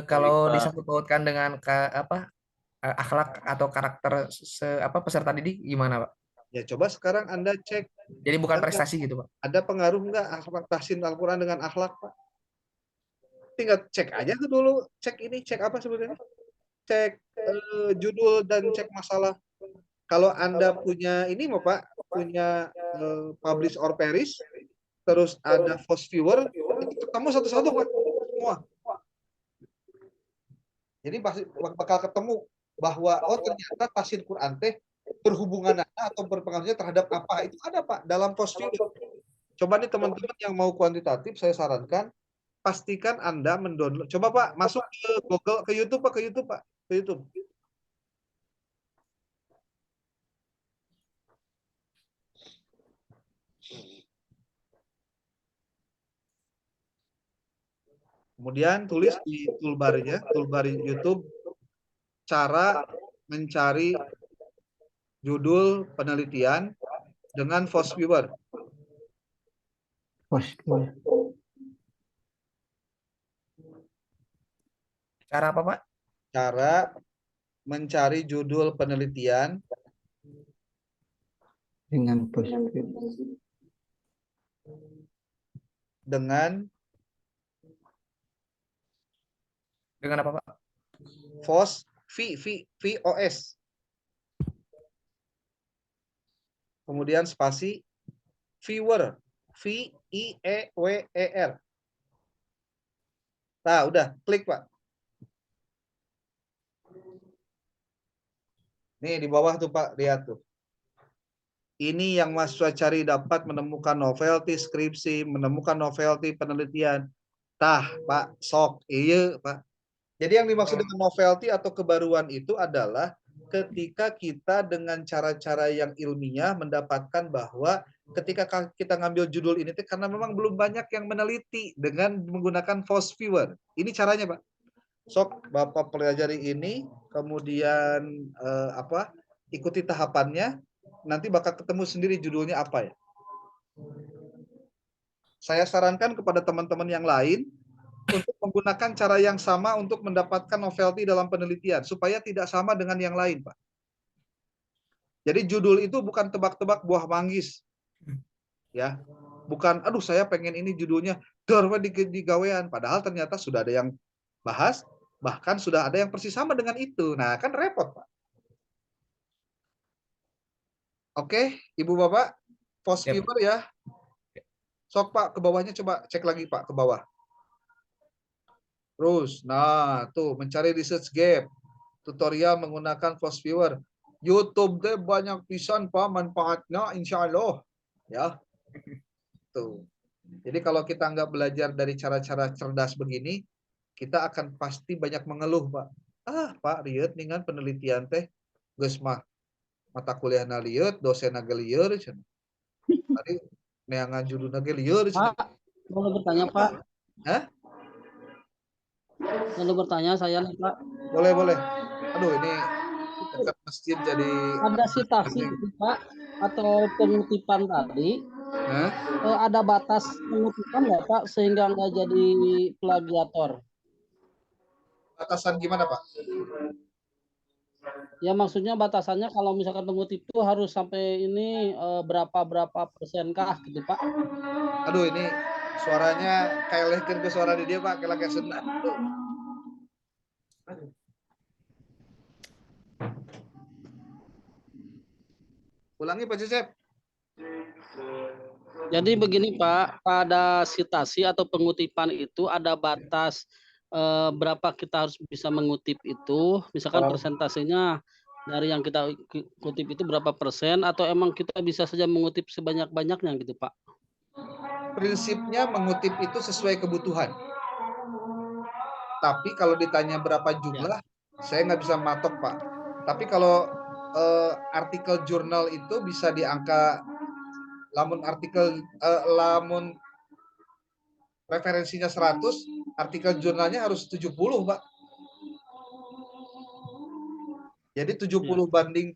Kalau disangkut pautkan dengan akhlak atau karakter peserta didik gimana, Pak? Ya coba sekarang Anda cek. Jadi bukan prestasi gitu, Pak. Ada pengaruh nggak akhlak tahsin Al-Quran dengan akhlak, Pak? Tinggal cek aja tuh dulu, cek apa sebenarnya? Cek judul dan cek masalah. Kalau Anda punya ini mau Pak, punya publish or perish, terus ada force viewer, itu ketemu satu-satu Pak, semua. Jadi bakal ketemu bahwa ternyata tahsin Quran teh berhubungan atau berpengaruhnya terhadap apa, itu ada Pak dalam force viewer. Coba nih teman-teman yang mau kuantitatif, saya sarankan pastikan Anda mendownload. Coba Pak masuk ke Google, ke YouTube Pak, ke YouTube. Kemudian tulis di toolbar YouTube cara mencari judul penelitian dengan force viewer. Cara apa, Pak? Cara mencari judul penelitian dengan force viewer. Dengan apa, Pak? VOS, VOS. Kemudian spasi viewer, VIEWER. Nah, udah klik Pak. Nih di bawah tuh Pak, lihat tuh. Ini yang mahasiswa cari dapat menemukan novelty skripsi, menemukan novelty penelitian. Tah, Pak, sok. Iya, Pak. Jadi yang dimaksud dengan novelty atau kebaruan itu adalah ketika kita dengan cara-cara yang ilmiah mendapatkan bahwa ketika kita ngambil judul ini karena memang belum banyak yang meneliti dengan menggunakan false viewer. Ini caranya, Pak. Sok Bapak pelajari ini, kemudian ikuti tahapannya, nanti bakal ketemu sendiri judulnya apa ya. Saya sarankan kepada teman-teman yang lain untuk menggunakan cara yang sama untuk mendapatkan novelty dalam penelitian, supaya tidak sama dengan yang lain, Pak. Jadi judul itu bukan tebak-tebak buah manggis. Ya. Bukan, aduh saya pengen ini judulnya, darwa di gawean. Padahal ternyata sudah ada yang bahas, bahkan sudah ada yang persis sama dengan itu. Nah, kan repot, Pak. Oke, Ibu Bapak, post viewer ya. Sok Pak, ke bawahnya coba cek lagi Pak, ke bawah. Terus, nah tuh mencari research gap. Tutorial menggunakan post viewer. YouTube deh banyak pisan Pak manfaatnya, insya Allah. Ya, tuh. Jadi kalau kita nggak belajar dari cara-cara cerdas begini, kita akan pasti banyak mengeluh Pak. Ah Pak, lihat dengan penelitian teh, geus mah mata kuliah na lieur, dosen na lieur. Tadi neangan judulna ge lieur. Pak, boleh bertanya Pak? Hah? Boleh bertanya saya nih Pak? Boleh, boleh. Aduh ini dekat masjid jadi. Ada citasi Pak atau pengutipan tadi? Ada batas pengutipan nggak Pak sehingga nggak jadi plagiator? Batasan gimana Pak? Ya maksudnya batasannya kalau misalkan pengutip itu harus sampai ini berapa persenkah gitu Pak? Aduh ini suaranya kayak lehkin ke suara di dia Pak, kayak senang. Ulangi Pak Cecep. Jadi begini Pak, pada citasi atau pengutipan itu ada batas berapa kita harus bisa mengutip itu, misalkan persentasenya dari yang kita kutip itu berapa persen, atau emang kita bisa saja mengutip sebanyak-banyaknya gitu Pak? Prinsipnya mengutip itu sesuai kebutuhan. Tapi kalau ditanya berapa jumlah, saya nggak bisa matok Pak. Tapi kalau artikel jurnal itu bisa di angka, lamun artikel lamun referensinya 100, artikel jurnalnya harus 70 Pak. Jadi 70 banding